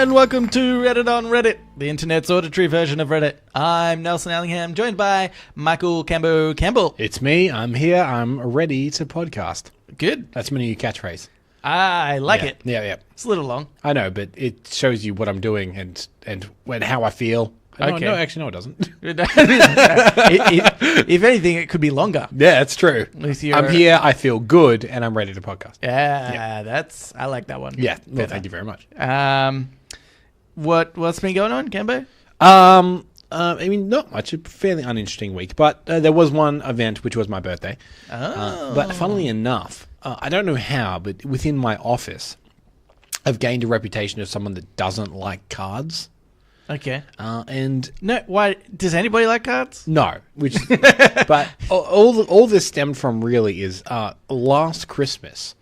and welcome to Reddit on Reddit, the internet's auditory version of Reddit. I'm Nelson Allingham, joined by Michael Campbell. It's me. I'm here. I'm ready to podcast. Good. That's my new catchphrase. I like it. Yeah. It's a little long. I know, but it shows you what I'm doing and how I feel. Okay. No, actually, no, it doesn't. If anything, it could be longer. Yeah, that's true. I'm here. I feel good, and I'm ready to podcast. Yeah. I like that one. Yeah. Well, thank you very much. What's been going on, Cambo? I mean, not much. A fairly uninteresting week, but there was one event, which was my birthday. But funnily enough, I don't know how, but within my office, I've gained a reputation of someone that doesn't like cards. Okay. And no, why does anybody like cards? No, but all this stemmed from really is last Christmas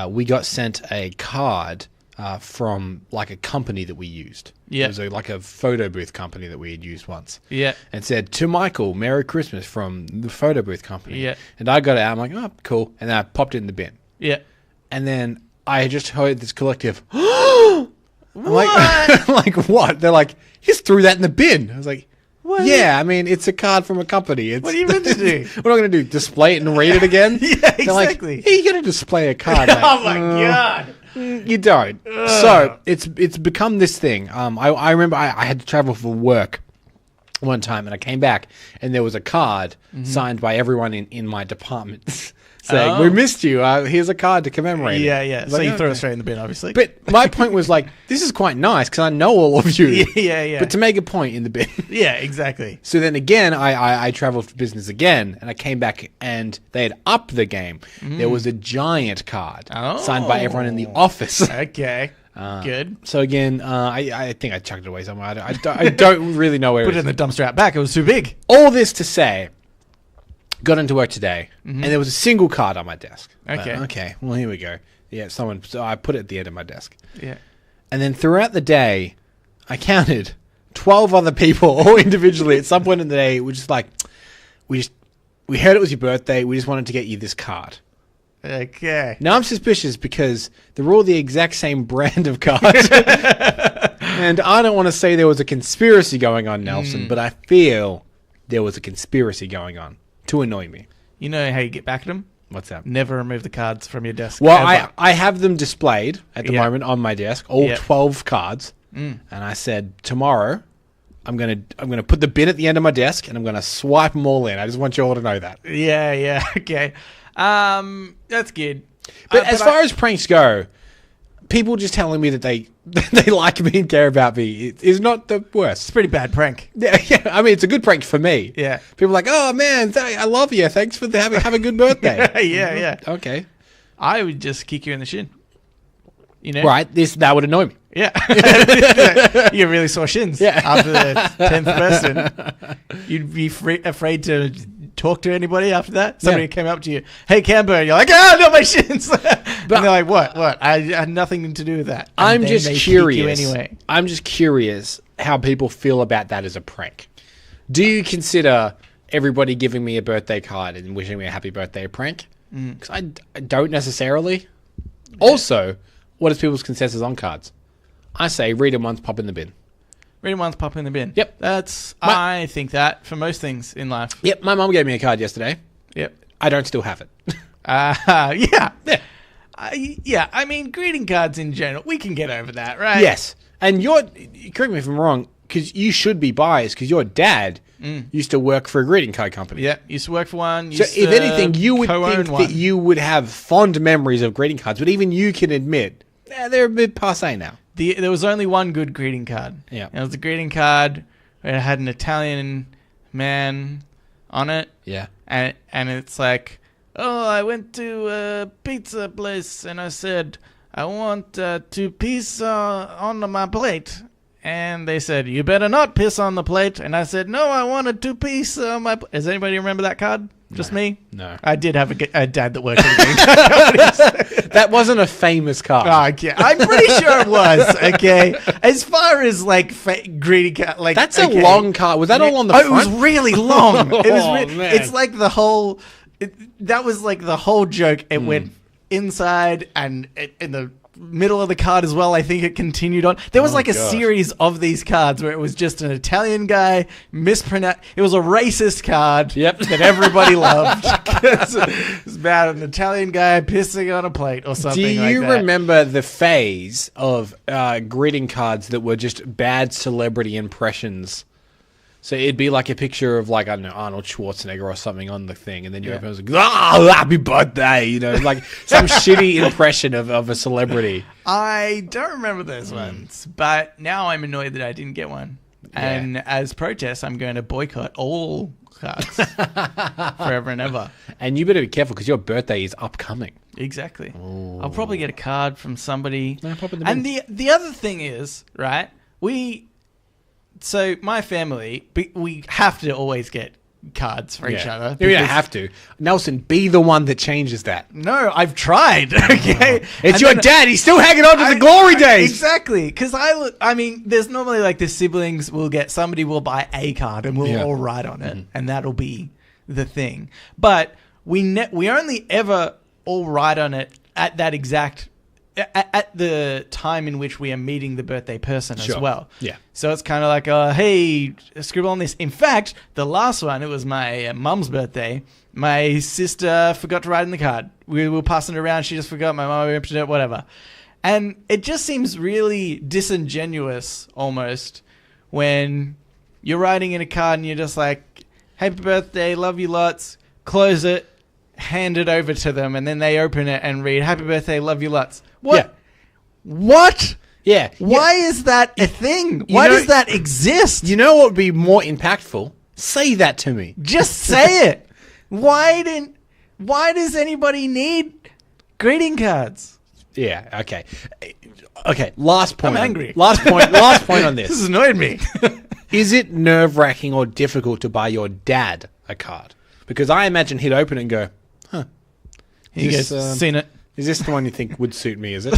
we got sent a card from like a company that we used. Yeah, it was like a photo booth company that we had used once. Yeah, and said to Michael, "Merry Christmas from the photo booth company." Yeah, and I got it out. I'm like, "Oh, cool," and then I popped it in the bin. Yeah, and then I just heard this collective. I'm like, what? They're like, you just threw that in the bin. I was like, what? Yeah, I mean, it's a card from a company. What are you meant to do? What am I going to do? Display it and read it again? Yeah, exactly. Like, hey, you got to display a card. Oh my God. You don't. So it's become this thing. I remember I had to travel for work one time, and I came back, and there was a card signed by everyone in my department. Saying, we missed you. Here's a card to commemorate. Yeah. So you throw it straight in the bin, obviously. But my point was like, this is quite nice because I know all of you. Yeah. But to make a point in the bin. Yeah, exactly. So then again, I traveled for business again, and I came back and they had upped the game. There was a giant card signed by everyone in the office. Okay. Good. So again, I think I chucked it away somewhere. I don't really know where Put it in the dumpster out back. It was too big. All this to say, got into work today, and there was a single card on my desk. Okay. Okay. Well, here we go. Yeah, so I put it at the end of my desk. Yeah. And then throughout the day, I counted 12 other people, all individually, at some point in the day, were just like, we heard it was your birthday. We just wanted to get you this card. Okay. Now I'm suspicious because they're all the exact same brand of cards. And I don't want to say there was a conspiracy going on, Nelson, but I feel there was a conspiracy going on. To annoy me. You know how you get back at them? What's that? Never remove the cards from your desk. Well, I have them displayed at the moment on my desk, all 12 cards. And I said, tomorrow, I'm gonna put the bin at the end of my desk and I'm gonna swipe them all in. I just want you all to know that. Yeah, okay. That's good. But as far as pranks go, people just telling me that they like me and care about me is not the worst. It's a pretty bad prank. Yeah. I mean, it's a good prank for me. Yeah. People are like, oh, man, I love you. Thanks for have a good birthday. Yeah. Okay. I would just kick you in the shin. You know? Right. That would annoy me. Yeah. You really saw shins after the 10th person. You'd be afraid to talk to anybody after that. Somebody came up to you, hey, Camber, and you're like, not my shins. And they're like, what? I had nothing to do with that. And I'm just curious. Anyway. I'm just curious how people feel about that as a prank. Do you consider everybody giving me a birthday card and wishing me a happy birthday a prank? Because I don't necessarily. Yeah. Also, what is people's consensus on cards? I say read them once, pop in the bin. Read them once, pop in the bin. Yep. I think that for most things in life. Yep. My mom gave me a card yesterday. Yep. I don't still have it. Yeah. I mean, greeting cards in general, we can get over that, right? Yes. And correct me if I'm wrong, because you should be biased, because your dad used to work for a greeting card company. Yeah, used to work for one. So if anything, you would think that you would have fond memories of greeting cards, but even you can admit, they're a bit passé now. There was only one good greeting card. Yeah. And it was a greeting card where it had an Italian man on it. Yeah. And it's like, I went to a pizza place and I said, I want 2 pieces on my plate. And they said, you better not piss on the plate. And I said, no, I want a 2-piece on my plate. Does anybody remember that card? Just me? No. I did have a dad that worked at a greeting card company. That wasn't a famous card. Okay. I'm pretty sure it was. Okay. As far as like greeting card, like that's a long card. Was that all on the front? It was really long. Man. It's like the whole. That was like the whole joke. It went inside and in the middle of the card as well, I think it continued on. There was like a gosh. series of these cards where it was just an Italian guy mispronounced. It was a racist card that everybody loved. 'Cause it was about an Italian guy pissing on a plate or something. Do you remember the phase of greeting cards that were just bad celebrity impressions? So it'd be like a picture of like, I don't know, Arnold Schwarzenegger or something on the thing, and then you open it, like, happy birthday, you know, like some shitty impression of a celebrity. I don't remember those ones, but now I'm annoyed that I didn't get one. And as protest, I'm going to boycott all cards forever and ever. And you better be careful because your birthday is upcoming. Exactly. Ooh. I'll probably get a card from somebody. No, pop in the and bin. the other thing is, right, so my family, we have to always get cards for each other. You don't have to. Nelson, be the one that changes that. No, I've tried. Okay, it's your dad. He's still hanging on to the glory days. Exactly, because I mean, there's normally like the siblings will get, somebody will buy a card and we'll all write on it, and that'll be the thing. But we only ever all write on it at that exact. At the time in which we are meeting the birthday person as well. Yeah. So it's kind of like, hey, scribble on this. In fact, the last one, it was my mum's birthday. My sister forgot to write in the card. We were passing it around. She just forgot. My mum opened it, whatever. And it just seems really disingenuous almost when you're writing in a card and you're just like, happy birthday, love you lots, close it, hand it over to them, and then they open it and read, happy birthday, love you lots. What? Yeah. What? Yeah. Why is that a thing? Why does that exist? You know what would be more impactful? Say that to me. Just say it. Why does anybody need greeting cards? Yeah, okay. Okay, last point. I'm angry. Last point on this. This has annoyed me. Is it nerve-wracking or difficult to buy your dad a card? Because I imagine he'd open it and go, huh. He goes, seen it. Is this the one you think would suit me, is it?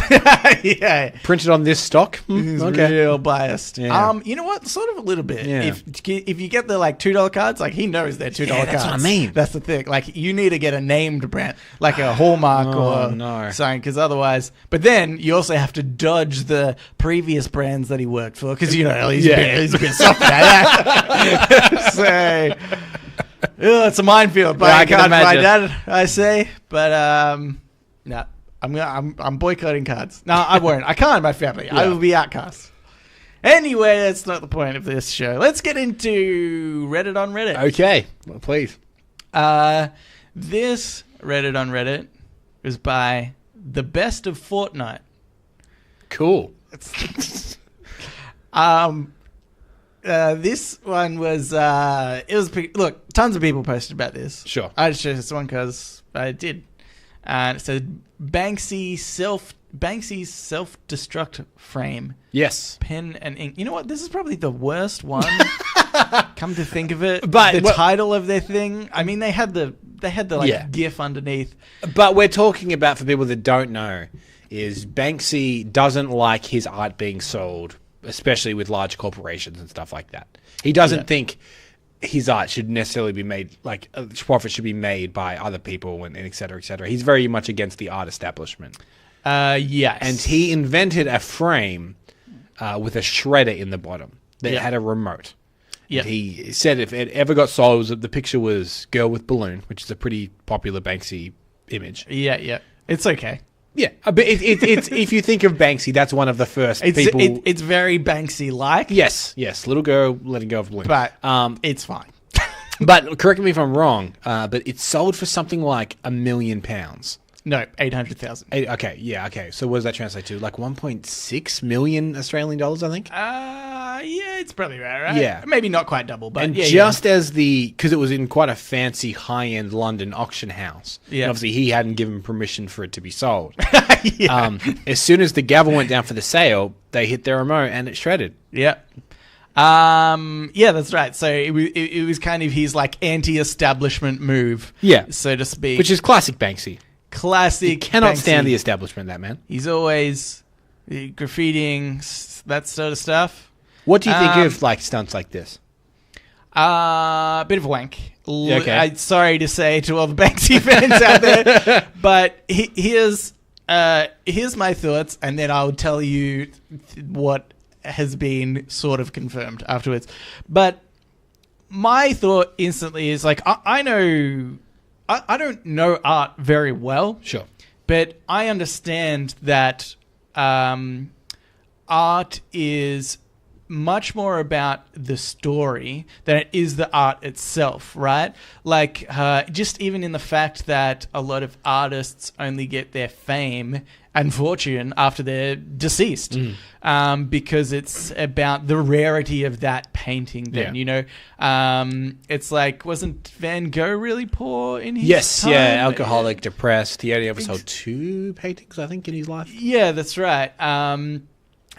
Yeah. Printed on this stock? He's real biased. Yeah. You know what? Sort of a little bit. Yeah. If you get the like $2 cards, like he knows they're $2 cards. That's what I mean. That's the thing. Like you need to get a named brand, like a Hallmark or something, because otherwise. But then you also have to dodge the previous brands that he worked for, because you know he's a bit soft about that. So it's a minefield. But I can't buy that, I say. But no, I'm boycotting cards. No, I won't. I can't. My family. Yeah. I will be outcast. Anyway, that's not the point of this show. Let's get into Reddit on Reddit. Okay, well, please. This Reddit on Reddit is by The Best of Fortnite. Cool. This one was look, tons of people posted about this. Sure. I just chose this one because I did. And it said Banksy's self-destruct frame. Yes. Pen and ink. You know what? This is probably the worst one. Come to think of it, but the title of their thing. I mean, they had the GIF underneath. But we're talking about, for people that don't know, is Banksy doesn't like his art being sold, especially with large corporations and stuff like that. He doesn't think his art should necessarily be made, like, profit should be made by other people and et cetera, et cetera. He's very much against the art establishment. Yes. And he invented a frame with a shredder in the bottom that had a remote. Yeah. He said if it ever got sold, the picture was Girl with Balloon, which is a pretty popular Banksy image. Yeah. It's okay. Yeah, but it's if you think of Banksy, that's one of the first people. It's very Banksy-like. Yes, little girl letting go of balloon. But it's fine. But correct me if I'm wrong. But it sold for something like £1 million. No, 800,000. Okay. So what does that translate to? Like 1.6 million Australian dollars, I think. Yeah, it's probably right. Yeah, maybe not quite double, but as because it was in quite a fancy high-end London auction house. Yeah, and obviously he hadn't given permission for it to be sold. As soon as the gavel went down for the sale, they hit their remote and it shredded. Yeah. Yeah, that's right. So it was kind of his like anti-establishment move, so to speak, which is classic Banksy. Classic. He cannot Banksy. stand the establishment, that man. He's always graffitiing, that sort of stuff. What do you think of like stunts like this? Bit of a wank. Okay. Sorry to say to all the Banksy fans out there, but here's here's my thoughts, and then I'll tell you what has been sort of confirmed afterwards. But my thought instantly is like, I don't know art very well. Sure. But I understand that art is much more about the story than it is the art itself, right? Like, just even in the fact that a lot of artists only get their fame and fortune after they're deceased, because it's about the rarity of that painting then, you know? It's like, wasn't Van Gogh really poor in his time? Alcoholic, depressed. He only ever sold 2 paintings, I think, in his life. Yeah, that's right.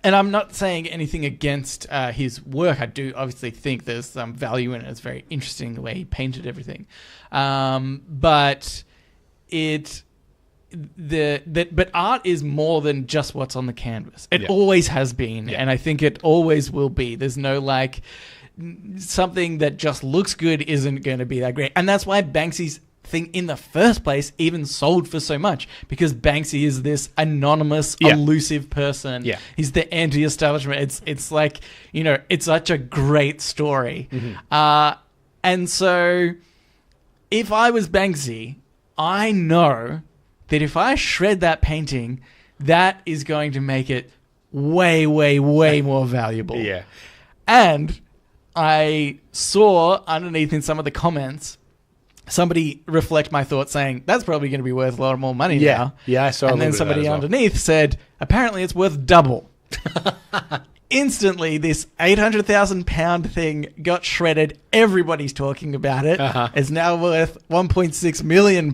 And I'm not saying anything against his work. I do obviously think there's some value in it. It's very interesting the way he painted everything. But art is more than just what's on the canvas. It always has been, and I think it always will be. There's no like something that just looks good isn't going to be that great, and that's why Banksy's thing in the first place even sold for so much, because Banksy is this anonymous, elusive person. Yeah. He's the anti-establishment. It's like, you know, it's such a great story. And so if I was Banksy, I know that if I shred that painting, that is going to make it way, way, way more valuable. Yeah. And I saw underneath in some of the comments somebody reflect my thoughts saying, that's probably going to be worth a lot more money now. Yeah, I saw. And then somebody underneath said, apparently it's worth double. Instantly, this £800,000 thing got shredded. Everybody's talking about it. It's now worth £1.6 million.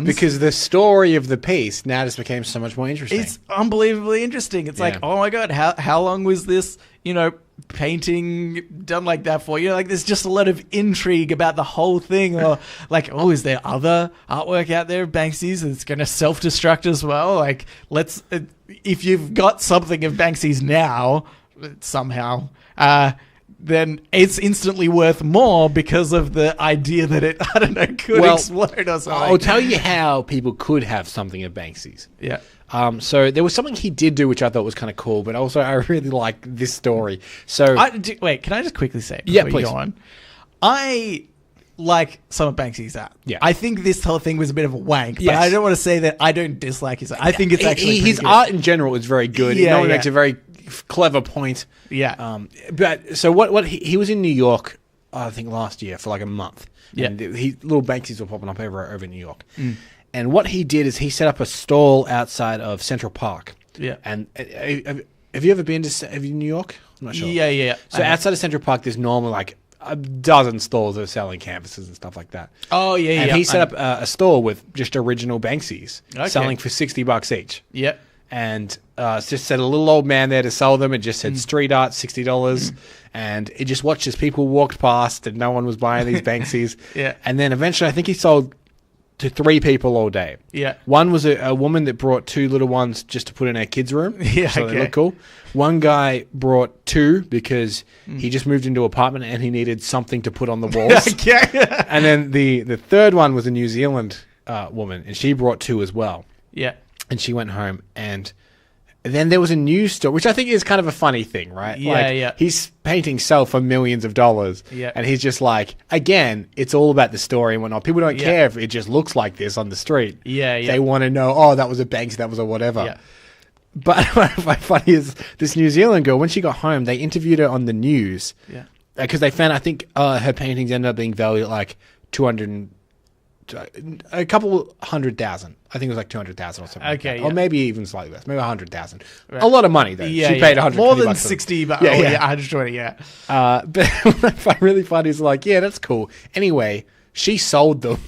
Because the story of the piece now just became so much more interesting. It's unbelievably interesting. It's like, oh my God, how long was this, you know, painting done like that for? You know, like there's just a lot of intrigue about the whole thing. Or like, oh, is there other artwork out there of Banksy's that's going to self-destruct as well? Like, let's, if you've got something of Banksy's now, somehow, then it's instantly worth more because of the idea that it, I don't know, could explode or something. I'll tell you how people could have something of Banksy's. Yeah. So there was something he did do which I thought was kind of cool, but also I really like this story. So wait, can I just quickly say before please. You go on? I like some of Banksy's art. Yeah. I think this whole thing was a bit of a wank, but I don't want to say that I don't dislike his art. I think it's actually his good. Art in general is very good. Yeah, he makes a very clever point. Yeah. But so what he was in New York, I think last year for like a month. Yeah. And little Banksys were popping up over in New York. And what he did is he set up a stall outside of Central Park. Yeah. And have you ever been to New York? I'm not sure. Yeah. So outside of Central Park, there's normally like a dozen stalls that are selling canvases and stuff like that. Oh, yeah, and he set up a store with just original Banksys, selling for $60 each. Yeah. And just said a little old man there to sell them. It just said street art, $60. And it just watched as people walked past and no one was buying these Banksys. Yeah. And then eventually I think he sold to 3 people all day. Yeah. One was a woman that brought 2 little ones just to put in her kids' room. Yeah, so they look cool. One guy brought 2 because he just moved into an apartment and he needed something to put on the walls. And then the third one was a New Zealand woman, and she brought 2 as well. Yeah. And she went home, and then there was a news story, which I think is kind of a funny thing, right? Yeah. His paintings sell for millions of dollars. Yeah. And he's just like, again, it's all about the story and whatnot. People don't care if it just looks like this on the street. Yeah. They want to know, oh, that was a Banksy, that was a whatever. Yeah. But what I find funny is this New Zealand girl, when she got home, they interviewed her on the news. Yeah. Because they found, I think, her paintings ended up being valued at like a couple 100,000. I think it was like 200,000 or something. Okay, like that. Or maybe even slightly less. Maybe 100,000. Right. A lot of money though. Yeah, she paid 100 more than 60. But 120. Yeah. But what I find really funny is like, yeah, that's cool. Anyway, she sold them,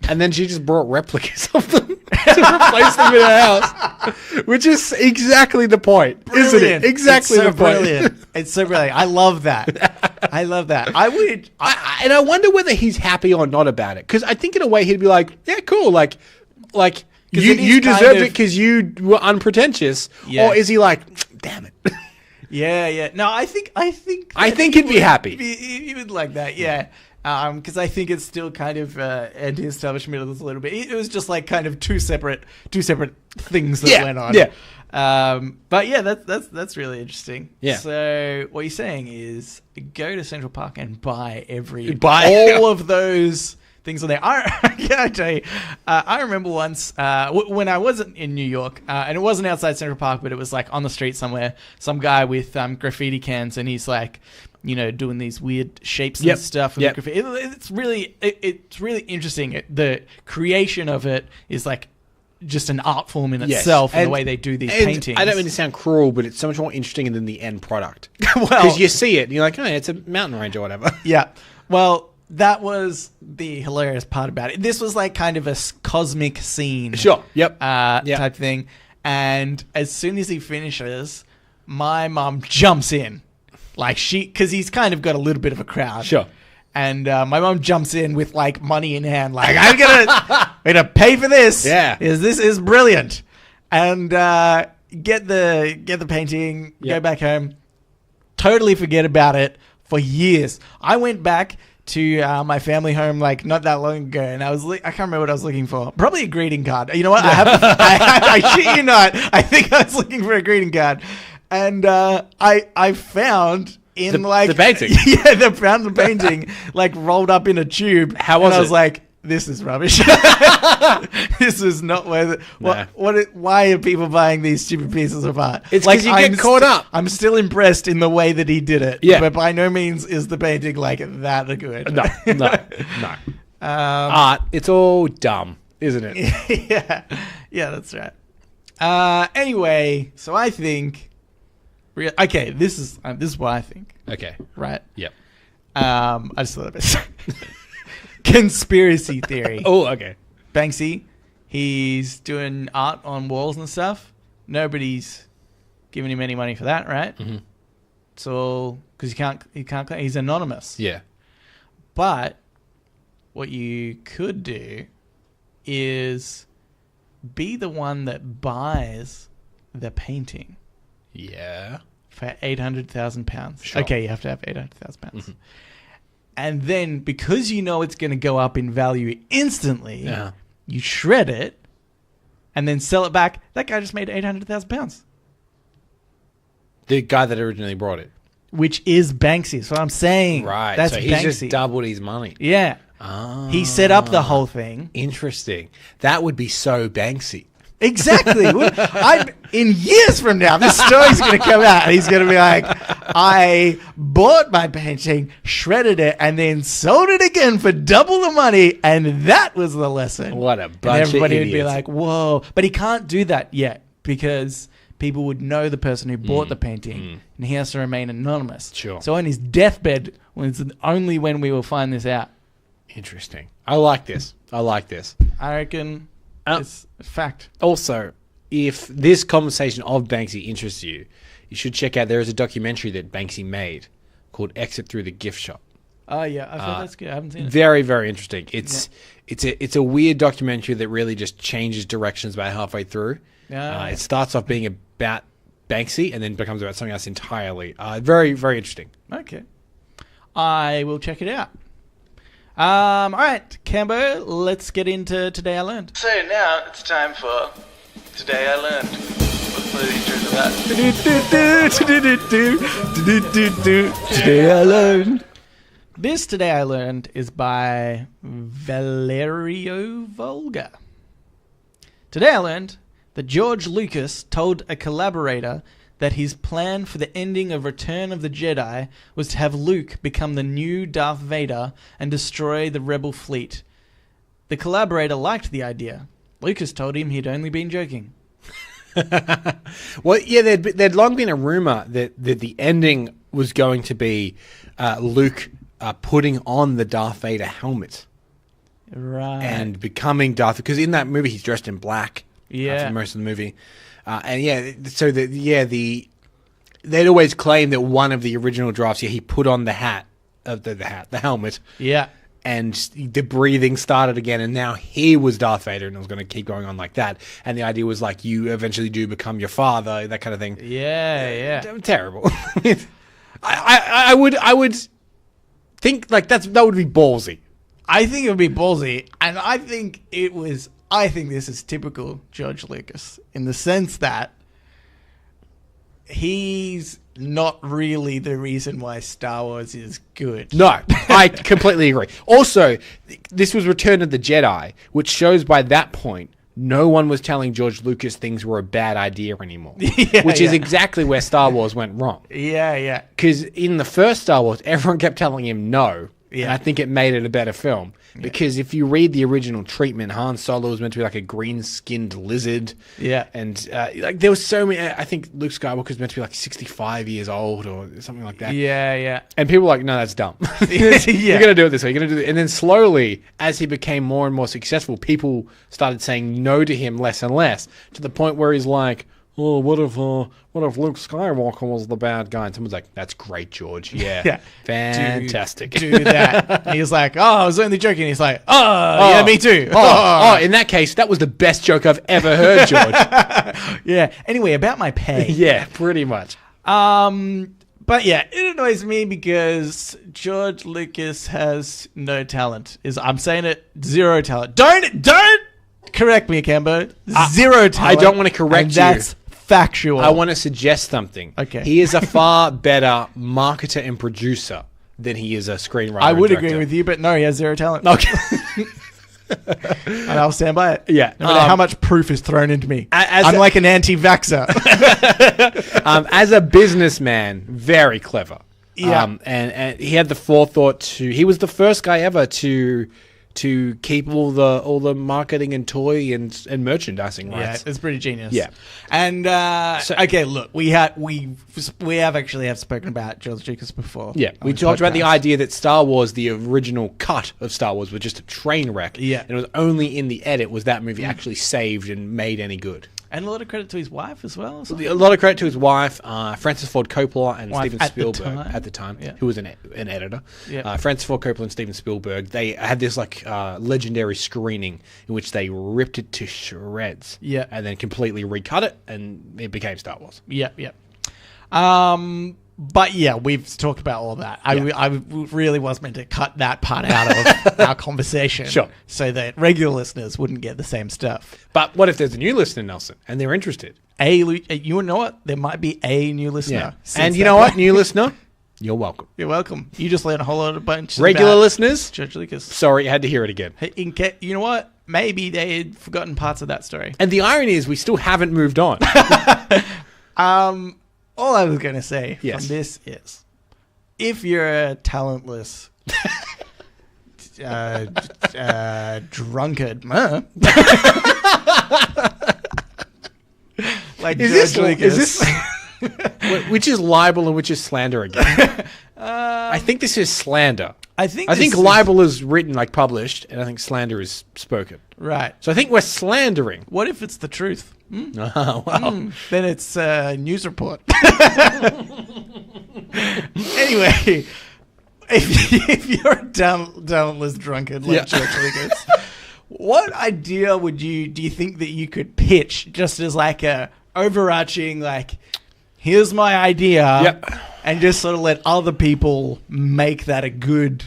and then she just brought replicas of them to replace them in her house, which is exactly the point, isn't it? Exactly the point. Brilliant. It's so brilliant. I love that. I love that. And I wonder whether he's happy or not about it, because I think in a way he'd be like, yeah, cool, like you deserved it because you were unpretentious, or is he like, damn it? Yeah. No, I think he'd be happy. He would like that. Yeah. because I think it's still kind of anti-establishment a little bit. It was just like kind of two separate things that went on. Yeah. But yeah, that's really interesting. Yeah. So what you're saying is go to Central Park and buy all of those things on there. I tell you, I remember once when I wasn't in New York, and it wasn't outside Central Park, but it was like on the street somewhere. Some guy with graffiti cans, and he's like, doing these weird shapes and stuff. With graffiti. It's really interesting. The creation of it is like just an art form in itself, and the way they do these paintings. I don't mean to sound cruel, but it's so much more interesting than the end product. Because you see it, and you're like, oh, it's a mountain range or whatever. Yeah. Well, that was the hilarious part about it. This was like kind of a cosmic scene. Sure. Yep. Type thing. And as soon as he finishes, my mum jumps in. Like because he's kind of got a little bit of a crowd. Sure. And my mum jumps in with like money in hand. Like, I'm gonna pay for this. Yeah. This is brilliant. And get the painting, go back home, totally forget about it for years. I went back to my family home like not that long ago, and I can't remember what I was looking for. Probably a greeting card. You know what? I shit you not. I think I was looking for a greeting card. And I found the painting. Yeah, they found the painting like rolled up in a tube. How was it? I was like, this is rubbish. This is not worth it. Nah. Why are people buying these stupid pieces of art? It's like you get caught up. I'm still impressed in the way that he did it. Yeah. But by no means is the painting like that good. No. Art, it's all dumb, isn't it? Yeah, that's right. Anyway, so I think. Okay, this is what I think. Okay. Right. Yep. I just thought of it. Conspiracy theory. Oh, okay. Banksy, he's doing art on walls and stuff. Nobody's giving him any money for that, right? Mm-hmm. It's all because he can't. He's anonymous. Yeah. But what you could do is be the one that buys the painting. Yeah. For £800,000. Sure. Okay, you have to have £800,000. Mm-hmm. And then, because you know it's going to go up in value instantly, you shred it and then sell it back. That guy just made £800,000. The guy that originally brought it. Which is Banksy. That's what I'm saying. Right. That's so he's Banksy. just doubled his money. Yeah. Oh. He set up the whole thing. Interesting. That would be so Banksy. Exactly. In years from now, this story's going to come out, and he's going to be like, I bought my painting, shredded it, and then sold it again for double the money, and that was the lesson. What a bunch of everybody idiots. would be like, whoa. But he can't do that yet, because people would know the person who bought the painting, and he has to remain anonymous. Sure. So on his deathbed, it's only when we will find this out. Interesting. I like this. I reckon it's a fact. Also, if this conversation of Banksy interests you, you should check out, there is a documentary that Banksy made called Exit Through the Gift Shop. Oh, yeah. I thought that's good. I haven't seen it. Very, very interesting. It's a weird documentary that really just changes directions about halfway through. It starts off being about Banksy and then becomes about something else entirely. Very, very interesting. Okay. I will check it out. All right, Cambo, let's get into Today I Learned. So now it's time for Today I Learned. Let's play the intro to that. Today I Learned. This Today I Learned is by Valerio Volga. Today I learned that George Lucas told a collaborator that his plan for the ending of Return of the Jedi was to have Luke become the new Darth Vader and destroy the Rebel fleet. The collaborator liked the idea. Lucas told him he'd only been joking. Well, yeah, there'd long been a rumor that the ending was going to be Luke putting on the Darth Vader helmet. Right. And becoming Darth... Because in that movie, he's dressed in black for most of the movie. They'd always claimed that one of the original drafts, he put on the helmet. Yeah. And the breathing started again, and now he was Darth Vader, and it was going to keep going on like that. And the idea was like, you eventually do become your father, that kind of thing. Yeah. Terrible. I would think like that would be ballsy. I think it would be ballsy, and I think this is typical George Lucas in the sense that he's not really the reason why Star Wars is good. No, I completely agree. Also, this was Return of the Jedi, which shows by that point no one was telling George Lucas things were a bad idea anymore. Which is exactly where Star Wars went wrong. Yeah. Because in the first Star Wars, everyone kept telling him no. Yeah. And I think it made it a better film. Because if you read the original treatment, Han Solo was meant to be like a green-skinned lizard. Yeah. And like there was so many... I think Luke Skywalker was meant to be like 65 years old or something like that. Yeah. And people were like, no, that's dumb. You're going to do it this way. You're going to do it. And then slowly, as he became more and more successful, people started saying no to him less and less, to the point where he's like, oh, what if Luke Skywalker was the bad guy? And someone's like, that's great, George. Yeah. Fantastic. Do that. And he's like, oh, I was only joking. He's like, yeah, me too. In that case, that was the best joke I've ever heard, George. Yeah. Anyway, about my pay. Yeah, pretty much. But yeah, it annoys me because George Lucas has no talent. I'm saying it, zero talent. Don't correct me, Cambo. Zero talent. I don't want to correct you. That's factual. I want to suggest something. Okay. He is a far better marketer and producer than he is a screenwriter. I would and director. agree with you, but no, he has zero talent. Okay. And I'll stand by it. Yeah. No matter how much proof is thrown into me. I'm like an anti-vaxxer. As a businessman, very clever. Yeah. And he had the forethought he was the first guy ever to keep all the marketing and toy and merchandising rights. Yeah, it's pretty genius. Yeah. And okay, look, we have actually spoken about George Lucas before. Yeah, we talked about the idea that Star Wars, the original cut of Star Wars, was just a train wreck. Yeah. And it was only in the edit was that movie actually saved and made any good. And a lot of credit to his wife as well. A lot of credit to his wife, Francis Ford Coppola and Steven at Spielberg the at the time, yeah. who was an editor. Yeah. Francis Ford Coppola and Steven Spielberg, they had this legendary screening in which they ripped it to shreds. Yeah. And then completely recut it, and it became Star Wars. Yeah. But yeah, we've talked about all that. I really was meant to cut that part out of our conversation. Sure. So that regular listeners wouldn't get the same stuff. But what if there's a new listener, Nelson, and they're interested? You know what? There might be a new listener. Yeah. And you know what? New listener, you're welcome. You're welcome. You just learned a whole lot of bunch. Regular listeners, George Lucas. Sorry, you had to hear it again. Hey, you know what? Maybe they had forgotten parts of that story. And the irony is we still haven't moved on. All I was going to say Yes. from this is, if you're a talentless, drunkard, like Is George Lucas. which is libel and which is slander again? I think this is slander. I think libel is written, like published, and I think slander is spoken. Right. So I think we're slandering. What if it's the truth? Oh, well. Then it's a news report. Anyway, if you're a talentless drunkard like George Lucas, what idea do you think that you could pitch just as like a overarching, like, here's my idea, and just sort of let other people make that a good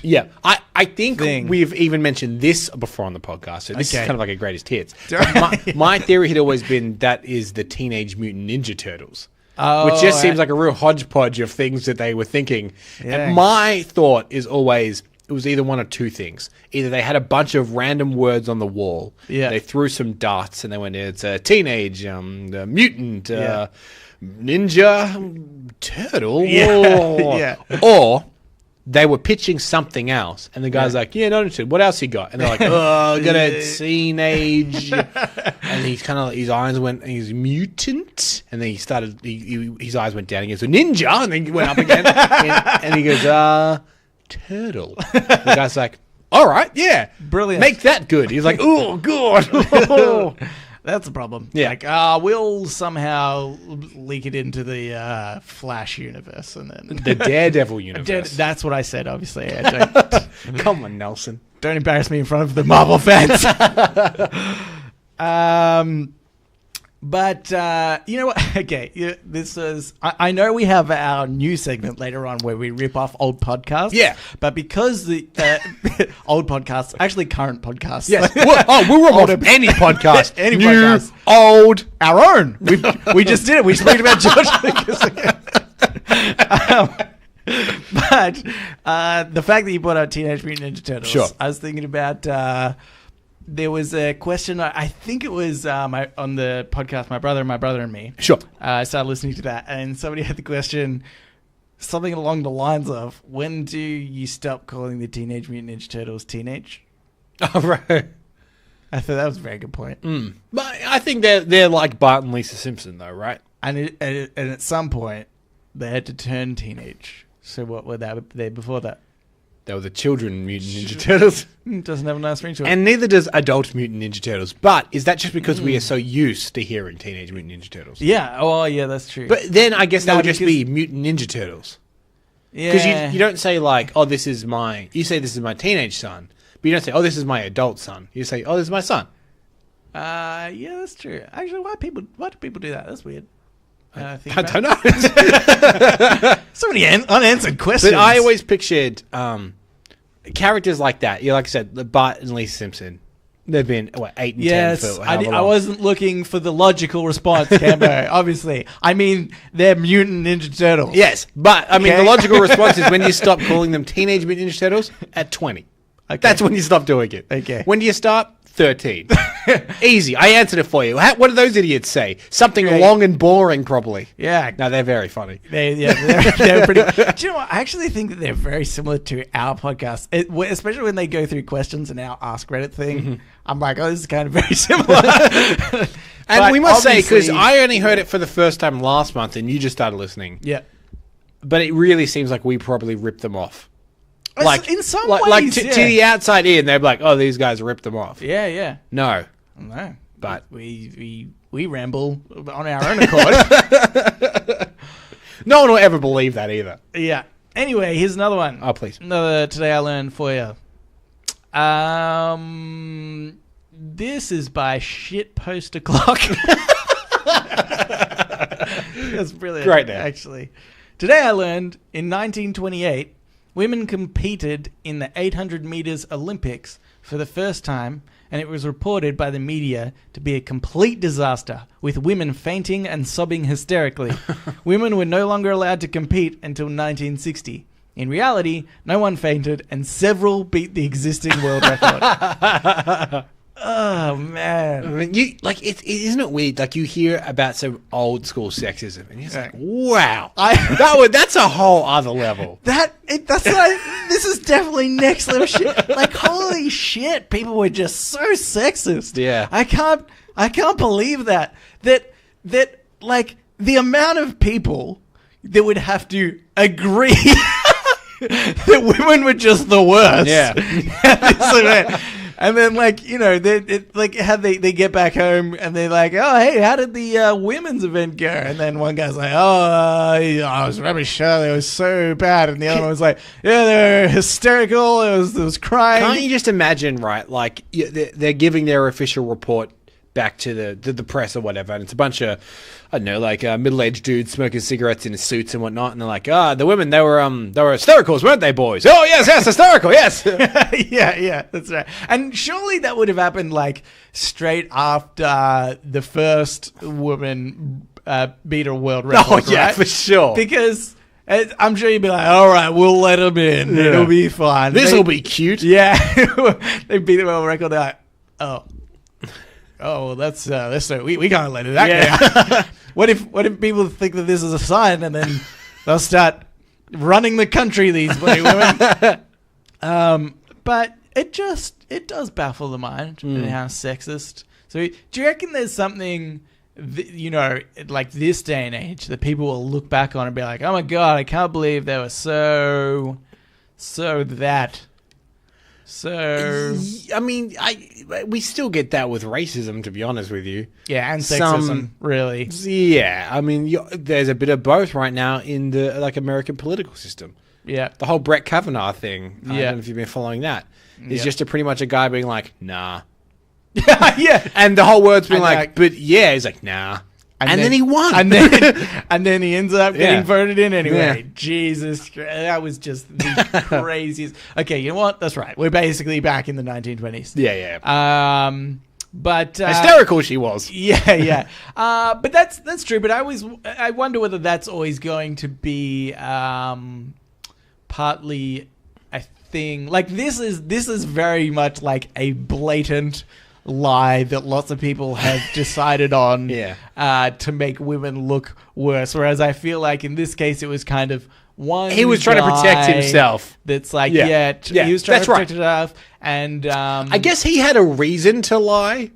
I think thing. We've even mentioned this before on the podcast, so this is kind of like a greatest hits. Right. My theory had always been that is the Teenage Mutant Ninja Turtles. Oh, which just seems like a real hodgepodge of things that they were thinking. Yeah. And my thought is always, it was either one of two things. Either they had a bunch of random words on the wall. Yeah. They threw some darts and they went, it's a teenage, mutant, ninja, turtle. Yeah. Or they were pitching something else. And the guy's like, yeah, not interested. What else you got? And they're like, I got a teenage. And he's kind of, his eyes went, he's mutant. And then he started, his eyes went down again. So ninja. And then he went up again. and he goes, turtle. The guy's like, all right, yeah. Brilliant. Make that good. He's like, oh, God. That's the problem. Yeah. Like, we'll somehow leak it into the Flash universe, and then The Daredevil universe. That's what I said. Obviously, I Come on, Nelson. don't embarrass me in front of the Marvel fans. But you know what? Okay, this is. I know we have our new segment later on where we rip off old podcasts. Yeah. But because the old podcasts, actually current podcasts. Yes. We'll rip off any podcast. Any new, podcast. old. Our own. We just did it. We spoke about George Lucas. But the fact that you brought out Teenage Mutant Ninja Turtles, sure. I was thinking about. There was a question, I think it was on the podcast, My Brother and Me. Sure. I started listening to that, and somebody had the question, something along the lines of, when do you stop calling the Teenage Mutant Ninja Turtles teenage? Oh, right. I thought that was a very good point. But I think they're like Bart and Lisa Simpson, though, right? And at some point, they had to turn teenage. So what were they before that? They were the children Mutant Ninja Turtles. Doesn't have a nice ring to it. And neither does adult Mutant Ninja Turtles. But is that just because we are so used to hearing Teenage Mutant Ninja Turtles? Yeah. Oh, yeah, that's true. But then I guess that would just be Mutant Ninja Turtles. Yeah. Because you don't say like, oh, this is my... You say this is my teenage son. But you don't say, oh, this is my adult son. You say, oh, this is my son. Yeah, that's true. Actually, why do people do that? That's weird. I don't know. So many unanswered questions. But I always pictured characters like that. Yeah, like I said, Bart and Lisa Simpson. They've been 8 and 10 for however long. I wasn't looking for the logical response, Cambo. Obviously, I mean they're Mutant Ninja Turtles. Yes, but I mean the logical response is when you stop calling them Teenage Mutant Ninja Turtles at 20. Okay. That's when you stop doing it. Okay. When do you start? 13. Easy. I answered it for you. What do those idiots say? Something long and boring, probably. Yeah. No, they're very funny. They're pretty... Do you know what? I actually think that they're very similar to our podcast, especially when they go through questions and our Ask Reddit thing. Mm-hmm. I'm like, oh, this is kind of very similar. And we must say, because I only heard it for the first time last month and you just started listening. Yeah. But it really seems like we probably ripped them off. Like in some ways, to the outside in, they're like, "Oh, these guys ripped them off." Yeah. No, but we ramble on our own accord. No one will ever believe that either. Yeah. Anyway, here's another one. Oh, please. Another Today I Learned for you. This is by Shit Poster Clock. That's brilliant. Great name. Actually. Today I learned in 1928. Women competed in the 800 meters Olympics for the first time, and it was reported by the media to be a complete disaster, with women fainting and sobbing hysterically. Women were no longer allowed to compete until 1960. In reality, no one fainted, and several beat the existing world record. Oh, man. I mean, isn't it weird? Like, you hear about some old school sexism, and you're like, wow. That's a whole other level. This is definitely next level shit. Like, holy shit, people were just so sexist. Yeah. I can't believe that, like, the amount of people that would have to agree that women were just the worst. Yeah. And then, like, you know, they get back home and they're like, oh, hey, how did the women's event go? And then one guy's like, it was rubbish. It was so bad. And the other one was like, yeah, they were hysterical. It was crying. Can't you just imagine, right? Like, they're giving their official report back to the press or whatever, and it's a bunch of, I don't know, like middle-aged dudes smoking cigarettes in suits and whatnot, and they're like, the women, they were hystericals, weren't they, boys? Oh, yes, hysterical, yes. yeah, that's right. And surely that would have happened, like, straight after the first woman beat a world record, oh, yeah, right? for sure. Because I'm sure you'd be like, all right, we'll let them in. Yeah. It'll be fine. This will be cute. Yeah. They beat the world record, they're like, well, that's we can't let it that go. What if people think that this is a sign and then they'll start running the country, these bloody women? But it does baffle the mind and how sexist. So do you reckon there's something, like this day and age that people will look back on and be like, oh my God, I can't believe they were so that. So, I mean, we still get that with racism, to be honest with you. Yeah, and sexism, really. Yeah, I mean, there's a bit of both right now in the American political system. Yeah, the whole Brett Kavanaugh thing. I don't know if you've been following that. It's just pretty much a guy being like, nah, Yeah. And the whole world's been And like, like- but yeah. He's like, nah. And then he won. And then he ends up getting Yeah. voted in anyway. Yeah. Jesus Christ. That was just the craziest. Okay, you know what? That's right. We're basically back in the 1920s. Yeah. But Hysterical she was. yeah. But that's true. But I wonder whether that's always going to be partly a thing. Like this is very much like a blatant lie that lots of people have decided on to make women look worse. Whereas I feel like in this case it was kind of one. He was trying to protect himself. That's like Yeah. he was trying That's to protect right. himself, and I guess he had a reason to lie.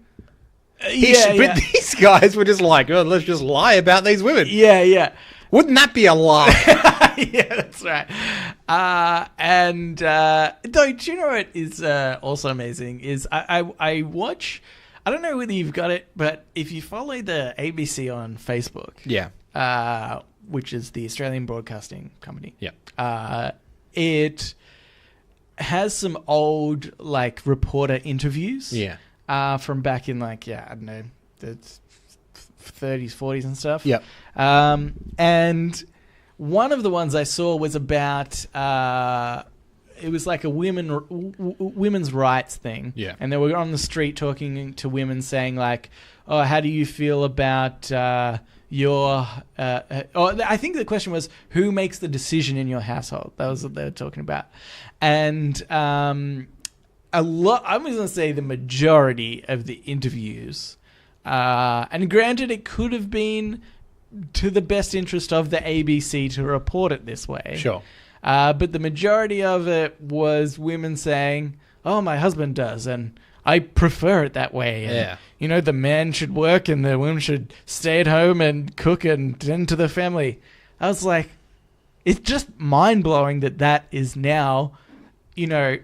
But these guys were just like, oh, let's just lie about these women. yeah. Wouldn't that be a lie? Yeah, that's right. Though, do you know what is also amazing is I watch. I don't know whether you've got it, but if you follow the ABC on Facebook, which is the Australian Broadcasting Company, it has some old like reporter interviews, from back in like I don't know the 30s, 40s, and stuff. Yep. And one of the ones I saw was about it was like a women's rights thing. Yeah. And they were on the street talking to women, saying like, "Oh, how do you feel about your?" I think the question was, "Who makes the decision in your household?" That was what they were talking about, and a lot. I'm going to say the majority of the interviews. And granted, it could have been to the best interest of the ABC to report it this way. Sure. But the majority of it was women saying, "Oh, my husband does, and I prefer it that way. And, you know, the man should work and the women should stay at home and cook and tend to the family." I was like, it's just mind-blowing that is now, you know,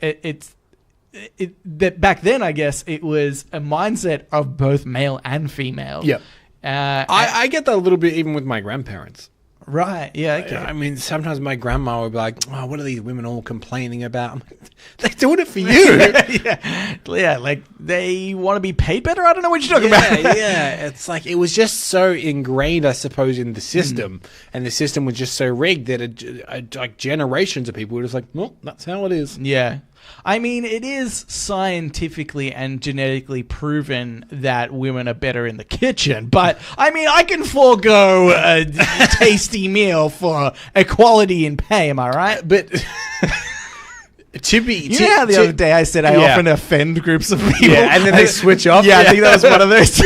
that back then, I guess, it was a mindset of both male and female. Yep. I get that a little bit even with my grandparents. Right. Yeah. Okay. I mean, sometimes my grandma would be like, "Oh, what are these women all complaining about?" I'm like, they're doing it for you. Yeah. Like they want to be paid better. I don't know what you're talking about. Yeah. It's like it was just so ingrained, I suppose, in the system, and the system was just so rigged that like generations of people were just like, "Well, that's how it is." Yeah. I mean, it is scientifically and genetically proven that women are better in the kitchen, but I mean, I can forego a tasty meal for equality in pay, am I right? But you know how the other day I said I often offend groups of people? Yeah, and then they switch off? Yeah, I think that was one of those.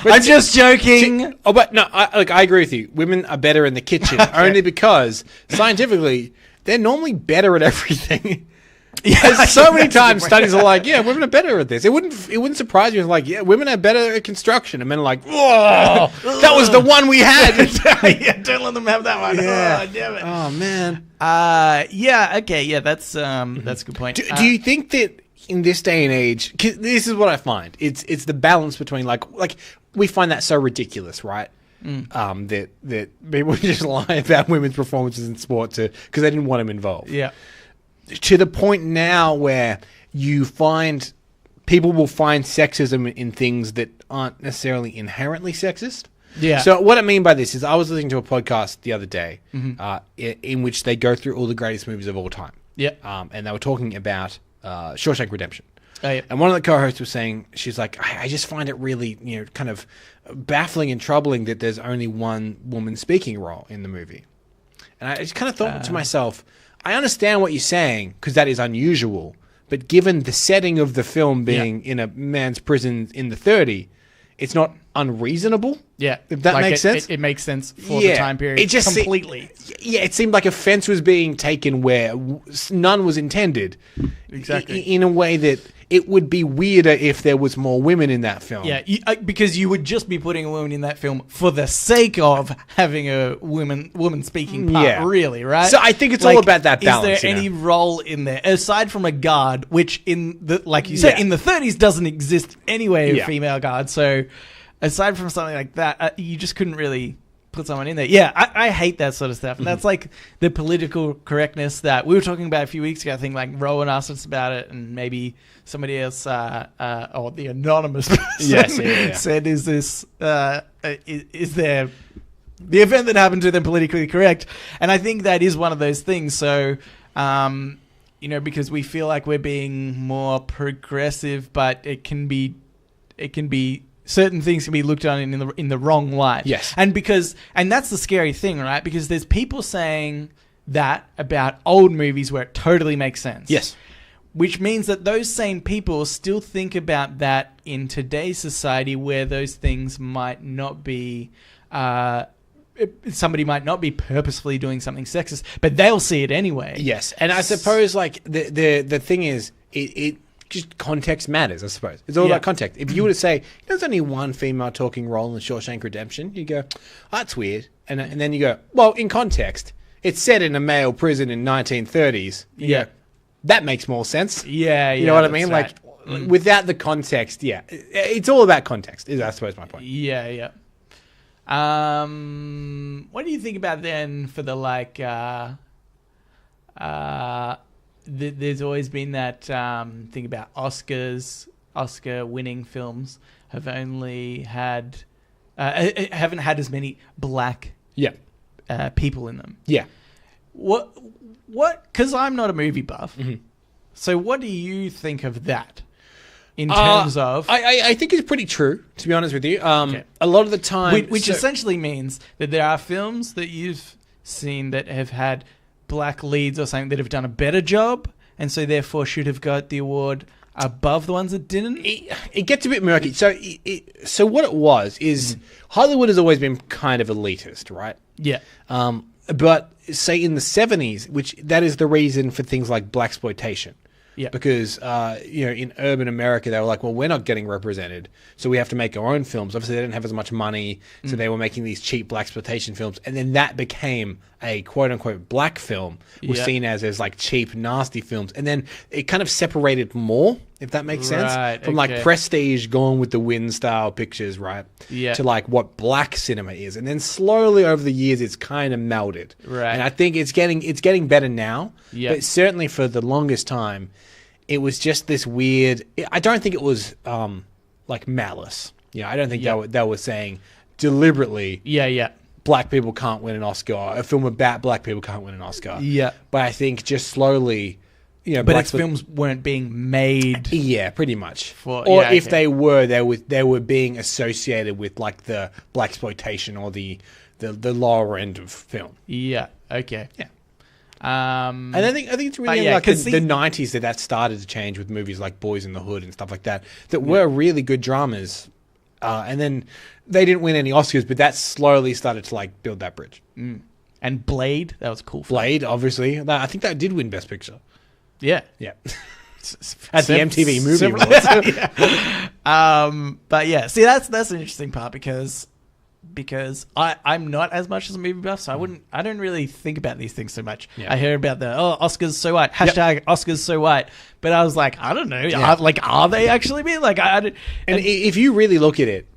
I'm just joking. But no, I agree with you. Women are better in the kitchen only because scientifically they're normally better at everything. Yeah, so many times studies are like, yeah, women are better at this. It wouldn't surprise you if like, yeah, women are better at construction. And men are like, whoa, that was the one we had. Yeah, don't let them have that one. Yeah. Oh, damn it. Oh man. Yeah. Okay. Yeah. That's a good point. Do you think that in this day and age, 'cause this is what I find, it's the balance between like we find that so ridiculous, right? That people just lie about women's performances in sport because they didn't want them involved. Yeah. To the point now where you find people will find sexism in things that aren't necessarily inherently sexist. Yeah. So what I mean by this is I was listening to a podcast the other day in which they go through all the greatest movies of all time. Yeah. And they were talking about Shawshank Redemption. Oh, yeah. And one of the co-hosts was saying, she's like, I just find it really, kind of baffling and troubling that there's only one woman speaking role in the movie. And I just kind of thought to myself, I understand what you're saying because that is unusual, but given the setting of the film being in a man's prison in the 30s, it's not unreasonable. Yeah. If that makes sense. It makes sense for the time period. It just completely. It seemed like a fence was being taken where none was intended. Exactly. In a way that it would be weirder if there was more women in that film. Yeah, because you would just be putting a woman in that film for the sake of having a woman speaking part, really, right? So I think it's all about that balance. Is there any role in there, aside from a guard, which in the, like you said, in the 30s doesn't exist anyway, a female guard, so aside from something like that, you just couldn't really put someone in there. Yeah, I hate that sort of stuff. And that's like the political correctness that we were talking about a few weeks ago. I think like Rowan asked us about it, and maybe somebody else, or the anonymous person said, "Is this is there the event that happened to them politically correct?" And I think that is one of those things. So, because we feel like we're being more progressive, but it can be certain things can be looked on in the wrong light. Yes. And that's the scary thing, right? Because there's people saying that about old movies where it totally makes sense. Yes. Which means that those same people still think about that in today's society where those things might not be... somebody might not be purposefully doing something sexist, but they'll see it anyway. Yes. And I suppose like the thing is, it just context matters, I suppose. It's all about context. If you were to say, there's only one female talking role in Shawshank Redemption, you go, oh, that's weird. And then you go, well, in context, it's set in a male prison in 1930s. You go, that makes more sense. Yeah, you know what I mean? Right. Like, without the context, it's all about context, is I suppose my point. Yeah. What do you think about then for the like, there's always been that thing about Oscar-winning films have only had, haven't had as many black people in them. Yeah. What? Because I'm not a movie buff. Mm-hmm. So what do you think of that? In terms of... I think it's pretty true, to be honest with you. A lot of the time... Which essentially means that there are films that you've seen that have had black leads or something that have done a better job, and so therefore should have got the award above the ones that didn't? It gets a bit murky. So what it was is Hollywood has always been kind of elitist, right? Yeah. But say in the 70s, which that is the reason for things like blaxploitation. Yeah. Because, in urban America, they were like, well, we're not getting represented, so we have to make our own films. Obviously, they didn't have as much money, so they were making these cheap blaxploitation films. And then that became a quote-unquote black film, was seen as like cheap, nasty films. And then it kind of separated more, if that makes sense, from like prestige, Gone with the Wind style pictures, right? Yeah. To like what black cinema is. And then slowly over the years, it's kind of melded. Right. And I think it's getting better now. Yeah. But certainly for the longest time, it was just this weird... I don't think it was like malice. I don't think they were saying deliberately... black people can't win an Oscar. A film about black people can't win an Oscar. Yeah. But I think just slowly... but its films weren't being made... Yeah, pretty much. If they were, they were being associated with like the blaxploitation or the lower end of film. Yeah, okay. Yeah. And I think it's really like the 90s that started to change with movies like Boys in the Hood and stuff like that were really good dramas. And then they didn't win any Oscars, but that slowly started to like build that bridge. And Blade, that was cool. Blade, obviously. I think that did win Best Picture. Yeah. Yeah. At the MTV Movie Awards. But yeah, see, that's an interesting part because I'm not as much as a movie buff, so I don't really think about these things so much. Yeah. I hear about the Oscars so white, hashtag Oscars so white, but I was like, I don't know, are they actually being like? And if you really look at it,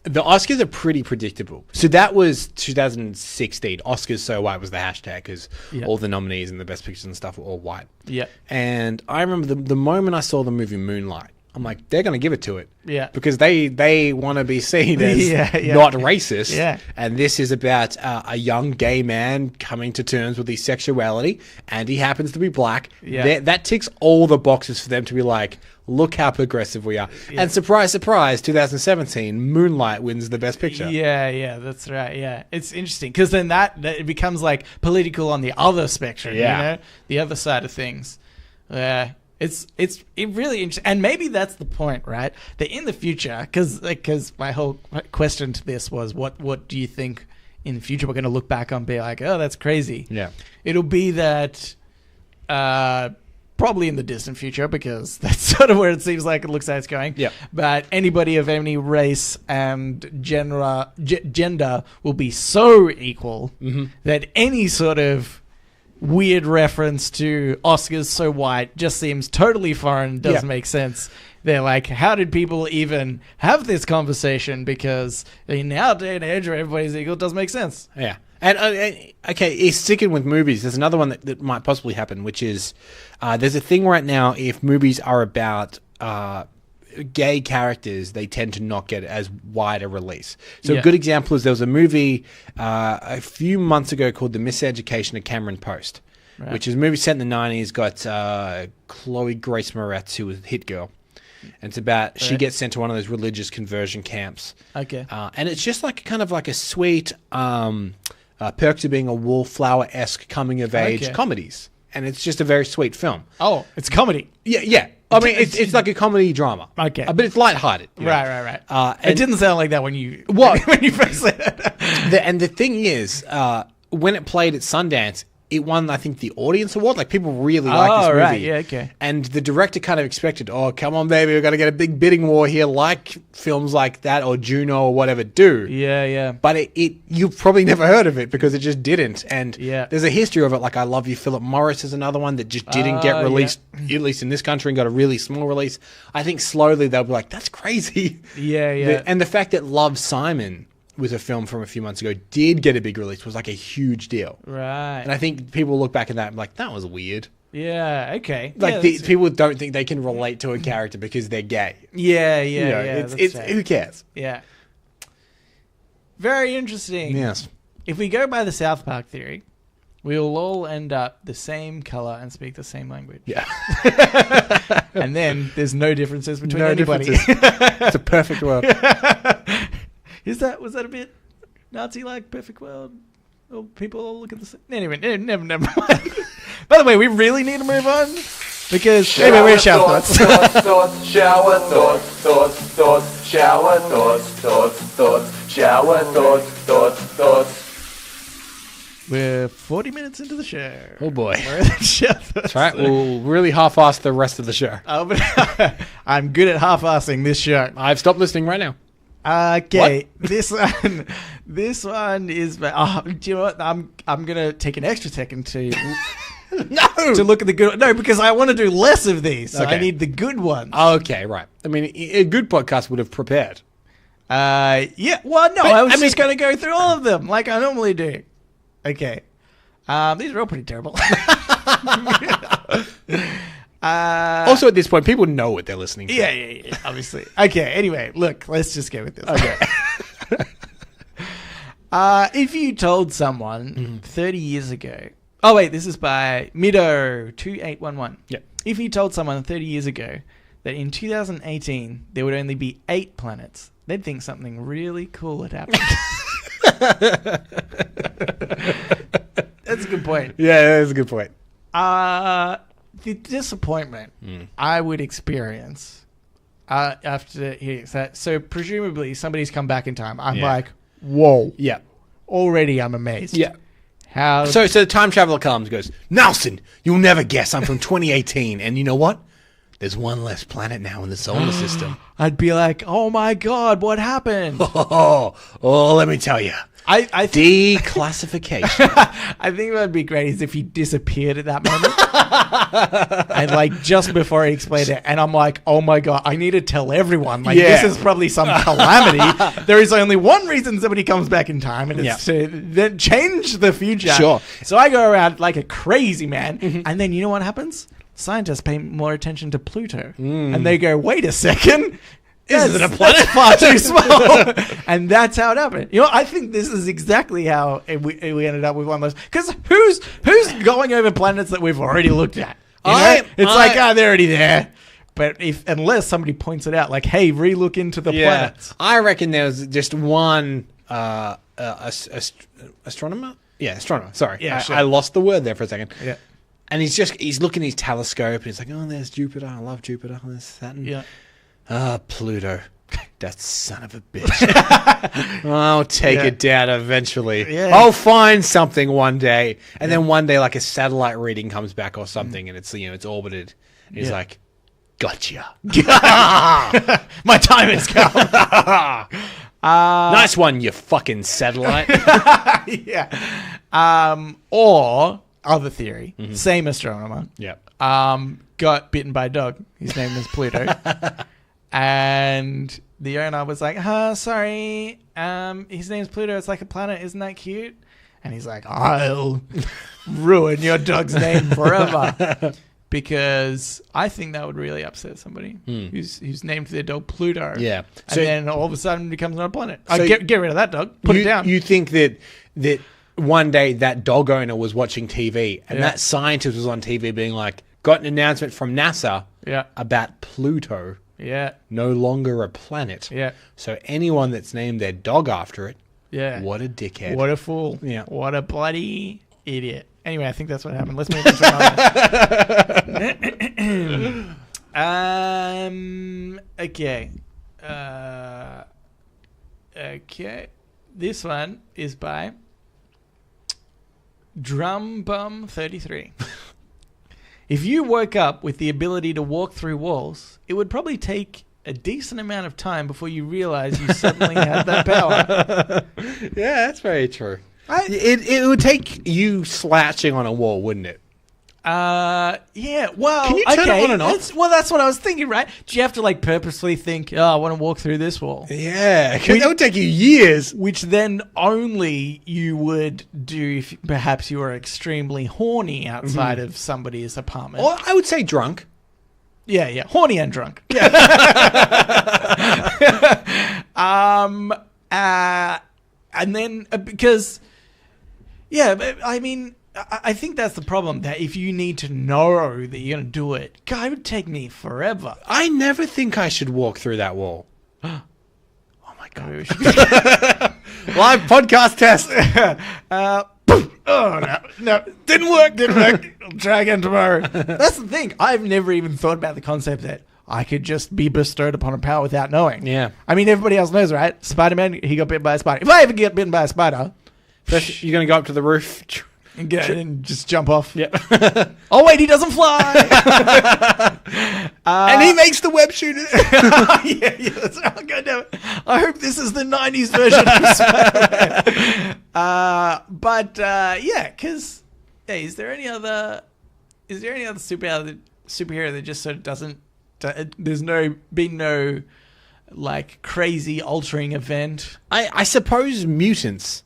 the Oscars are pretty predictable. So that was 2016. Oscars so white was the hashtag because all the nominees and the best pictures and stuff were all white. Yeah. And I remember the moment I saw the movie Moonlight, I'm like, they're going to give it to it. Yeah. Because they want to be seen as not racist. Yeah. And this is about a young gay man coming to terms with his sexuality, and he happens to be black. Yeah. That ticks all the boxes for them to be like, look how progressive we are. Yeah. And surprise, surprise, 2017, Moonlight wins the Best Picture. Yeah, that's right. Yeah. It's interesting because then that it becomes like political on the other spectrum, the other side of things. Yeah. It's really interesting, and maybe that's the point, right? That in the future, because my whole question to this was, what do you think in the future we're going to look back on and be like, oh, that's crazy? Yeah, it'll be that probably in the distant future because that's sort of where it seems like it looks like it's going. Yeah, but anybody of any race and gender will be so equal that any sort of weird reference to Oscars so white just seems totally foreign, doesn't make sense. They're like, how did people even have this conversation? Because in our day and age where everybody's equal, it does make sense. Yeah. And, okay, sticking with movies, there's another one that might possibly happen, which is there's a thing right now, if movies are about gay characters, they tend to not get as wide a release. So a good example is there was a movie a few months ago called The Miseducation of Cameron Post, which is a movie set in the 90s, got Chloe Grace Moretz, who was Hit Girl. And it's about, she gets sent to one of those religious conversion camps. Okay. And it's just like kind of like a sweet Perks of Being a Wallflower-esque coming-of-age comedies. And it's just a very sweet film. Oh, it's comedy. Yeah. I mean, it's like a comedy drama. Okay. But it's lighthearted. Right. It didn't sound like that when you first said it. And the thing is, when it played at Sundance, it won, I think, the audience award. Like, people really like this movie. Right. Yeah, okay. And the director kind of expected, oh, come on, baby, we've got to get a big bidding war here, like films like that or Juno or whatever do. Yeah. But you've probably never heard of it because it just didn't. And there's a history of it. Like, I Love You, Philip Morris is another one that just didn't get released, at least in this country, and got a really small release. I think slowly they'll be like, that's crazy. Yeah. And the fact that Love, Simon was a film from a few months ago, did get a big release, was like a huge deal. Right. And I think people look back at that and be like, that was weird. Yeah, okay. Like, people don't think they can relate to a character because they're gay. Yeah. It's who cares? Yeah. Very interesting. Yes. If we go by the South Park theory, we will all end up the same color and speak the same language. Yeah. And then there's no differences between No anybody. It's a perfect world. Was that a bit Nazi-like, perfect world? Oh, people all look at the same. Anyway, never mind. By the way, we really need to move on because anyway, we're Showerthoughts. Shower thoughts, shower thoughts, shower thoughts. We're 40 minutes into the show. Oh boy. We're at Showerthoughts. That's right. We'll really half-ass the rest of the show. But I'm good at half-assing this show. I've stopped listening right now. Okay, this one is. Do you know what? I'm gonna take an extra second to to look at the good. No, because I want to do less of these. So I need the good ones. Okay, right. I mean, a good podcast would have prepared. Yeah. Well, no, I was just gonna go through all of them like I normally do. Okay. These are all pretty terrible. Also, at this point, people know what they're listening to. Yeah, obviously. Okay, anyway, look, let's just go with this. Okay. If you told someone 30 years ago... Oh, wait, this is by Mido2811. Yeah. If you told someone 30 years ago that in 2018 there would only be 8 planets, they'd think something really cool had happened. That's a good point. Yeah, that's a good point. The disappointment I would experience after hearing that. So presumably somebody's come back in time. I'm like, whoa. Yeah. Already I'm amazed. Yeah. How? So the time traveler comes and goes, Nelson, you'll never guess. I'm from 2018. And you know what? There's one less planet now in the solar system. I'd be like, oh my God, what happened? Oh, let me tell you. I think Declassification. I think what would be great is if he disappeared at that moment. And like just before he explained it. And I'm like, oh my God, I need to tell everyone. Like this is probably some calamity. There is only one reason somebody comes back in time, and it's to then change the future. Sure. So I go around like a crazy man. And then you know what happens? Scientists pay more attention to Pluto. And they go, wait a second. Is it a planet? Far too small. And that's how it happened. You know, I think this is exactly how we ended up with one of those. Because who's going over planets that we've already looked at? You know? They're already there. But unless somebody points it out, like, hey, re-look into the planets. I reckon there was just one astronomer. Yeah, astronomer. Sorry. Yeah, sure. I lost the word there for a second. Yeah. And he's looking at his telescope and he's like, oh, there's Jupiter. I love Jupiter. There's Saturn. Yeah. Pluto. That son of a bitch. I'll take it down eventually. Yeah. I'll find something one day. And then one day, like a satellite reading comes back or something, and it's it's orbited. And he's like, gotcha. My time has come. Nice one, you fucking satellite. Yeah. Or other theory, same astronomer, got bitten by a dog. His name was Pluto. And the owner was like, sorry, his name's Pluto. It's like a planet. Isn't that cute? And he's like, I'll ruin your dog's name forever. Because I think that would really upset somebody who's named their dog Pluto. Yeah. And then all of a sudden it becomes another planet. So get rid of that dog. Put it down. You think that one day that dog owner was watching TV and that scientist was on TV being like, got an announcement from NASA about Pluto. Yeah. No longer a planet. Yeah. So anyone that's named their dog after it, what a dickhead. What a fool. Yeah. What a bloody idiot. Anyway, I think that's what happened. Let's move on to another. Okay. Okay. This one is by Drumbum33. If you woke up with the ability to walk through walls, it would probably take a decent amount of time before you realize you suddenly had that power. Yeah, that's very true. It would take you slouching on a wall, wouldn't it? Yeah. Well, can you turn it on and off? That's what I was thinking, right? Do you have to purposely think, I want to walk through this wall? Yeah, because that would take you years. Which then only you would do if perhaps you were extremely horny outside of somebody's apartment. Or I would say drunk. Yeah. Horny and drunk. Yeah. And then because... Yeah, but I mean, I think that's the problem, that if you need to know that you're going to do it, God, it would take me forever. I never think I should walk through that wall. Oh, my God. Live podcast test. No. Didn't work. I'll try again tomorrow. That's the thing. I've never even thought about the concept that I could just be bestowed upon a power without knowing. Yeah. I mean, everybody else knows, right? Spider-Man, he got bitten by a spider. If I ever get bitten by a spider... You're going to go up to the roof and just jump off. Yeah. Oh, wait, he doesn't fly. And he makes the web shooters. Yeah, that's right. Oh, God damn it. I hope this is the 90s version of Spider-Man. Because is there any other superhero that just sort of doesn't... There's been no crazy altering event? I suppose mutants.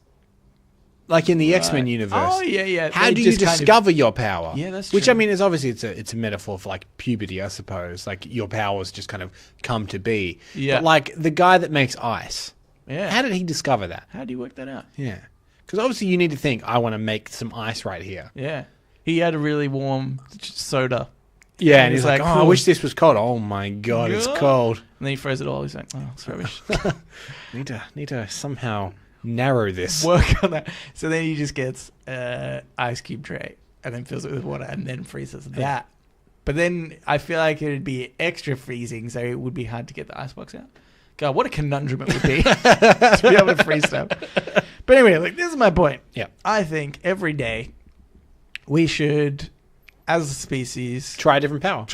Like in the X-Men universe. Oh, yeah. How do you discover your power? Yeah, that's true. Which, I mean, is obviously it's a metaphor for puberty, I suppose. Your powers just kind of come to be. Yeah. But the guy that makes ice. Yeah. How did he discover that? How do you work that out? Yeah. Because obviously you need to think, I want to make some ice right here. Yeah. He had a really warm soda. Yeah, and he's like, cool. I wish this was cold. Oh my God, it's cold. And then he froze it all. He's like, oh, it's rubbish. Need to somehow narrow this. Work on that. So then he just gets ice cube tray and then fills it with water and then freezes that. But then I feel like it would be extra freezing, so it would be hard to get the icebox out. God, what a conundrum it would be to be able to freeze stuff. But anyway, this is my point. Yeah. I think every day we should, as a species, Try a different power.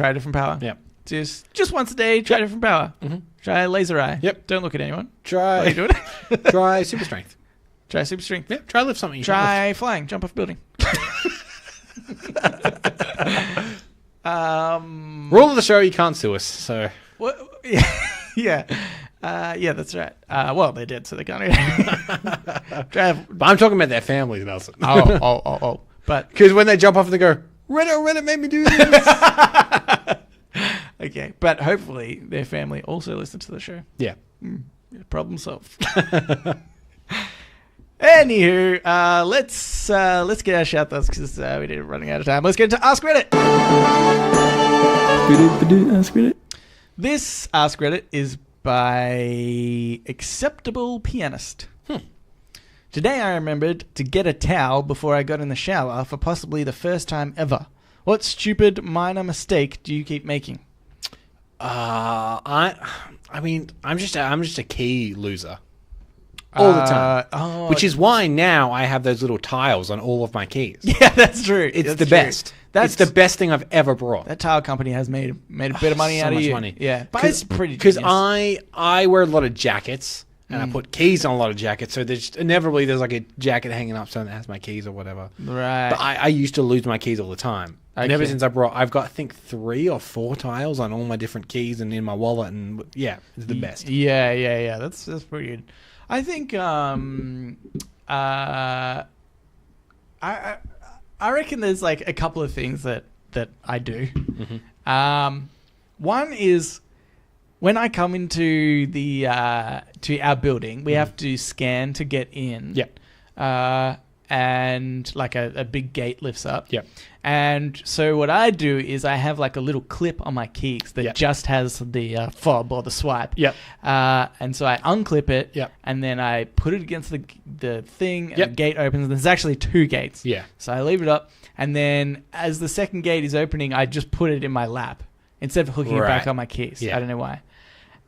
Yeah. Just once a day, try a different power. Mm-hmm. Try laser eye. Yep. Don't look at anyone. Try. What are you doing? Try super strength. Try super strength. Yep. Try lift something. Try flying. Jump off a building. Rule of the show: you can't sue us. So. What? Yeah. Yeah, that's right. Well, they did, so they can't. But I'm talking about their families, Nelson. Oh. But because when they jump off, they go, Reddit made me do this. Okay, but hopefully their family also listens to the show. Yeah. Problem solved. Anywho, let's get our shout outs because we're running out of time. Let's get into Ask Reddit. Ask Reddit. This Ask Reddit is by Acceptable Pianist. Today I remembered to get a towel before I got in the shower for possibly the first time ever. What stupid minor mistake do you keep making? I mean, I'm just a key loser all the time, which is why now I have those little tiles on all of my keys. Yeah, that's true. It's the best. It's the best thing I've ever brought. That tile company has made a bit of money so out of much you. money. Yeah, but it's pretty because genius. I wear a lot of jackets. and I put keys on a lot of jackets. So there's inevitably like a jacket hanging up something that has my keys or whatever. Right. But I used to lose my keys all the time. And ever Okay. since I've got I think 3 or 4 tiles on all my different keys and in my wallet, and yeah, it's the best. Yeah. That's pretty good. I think I reckon there's like a couple of things that I do. One is when I come into the to our building, we have to scan to get in. Yep. And like a big gate lifts up. Yep. And so what I do is I have like a little clip on my keys that just has the fob or the swipe. Yep. And so I unclip it. Yep. And then I put it against the thing, and Yep. the gate opens. There's actually 2 gates. Yeah. So I leave it up, and then as the second gate is opening, I just put it in my lap instead of hooking it back Right. on my keys. Yeah. I don't know why.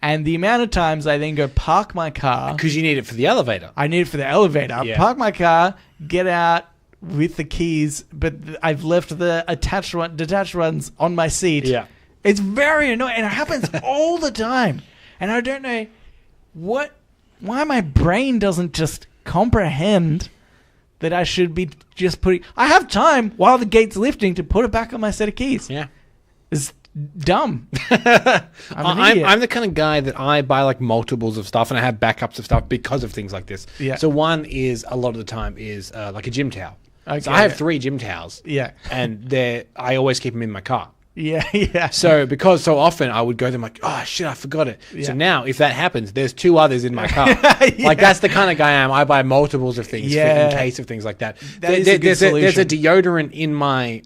And the amount of times I then go park my car. Because you need it for the elevator. I need it for the elevator. Yeah. Park my car, get out with the keys, but I've left the detached ones on my seat. Yeah. It's very annoying, and it happens all the time. And I don't know why my brain doesn't just comprehend that I should be just putting. I have time while the gate's lifting to put it back on my set of keys. Yeah. It's dumb. I'm the kind of guy that I buy like multiples of stuff, and I have backups of stuff because of things like this. Yeah. So one is a lot of the time is like a gym towel. Okay, So I have 3 gym towels. Yeah. And I always keep them in my car. Yeah. So because so often I would go there, I'm like, oh shit, I forgot it. Yeah. So now if that happens, there's 2 others in my car. Yeah. Like that's the kind of guy I am. I buy multiples of things Yeah. in case of things like that. Is a good There's a solution. deodorant in my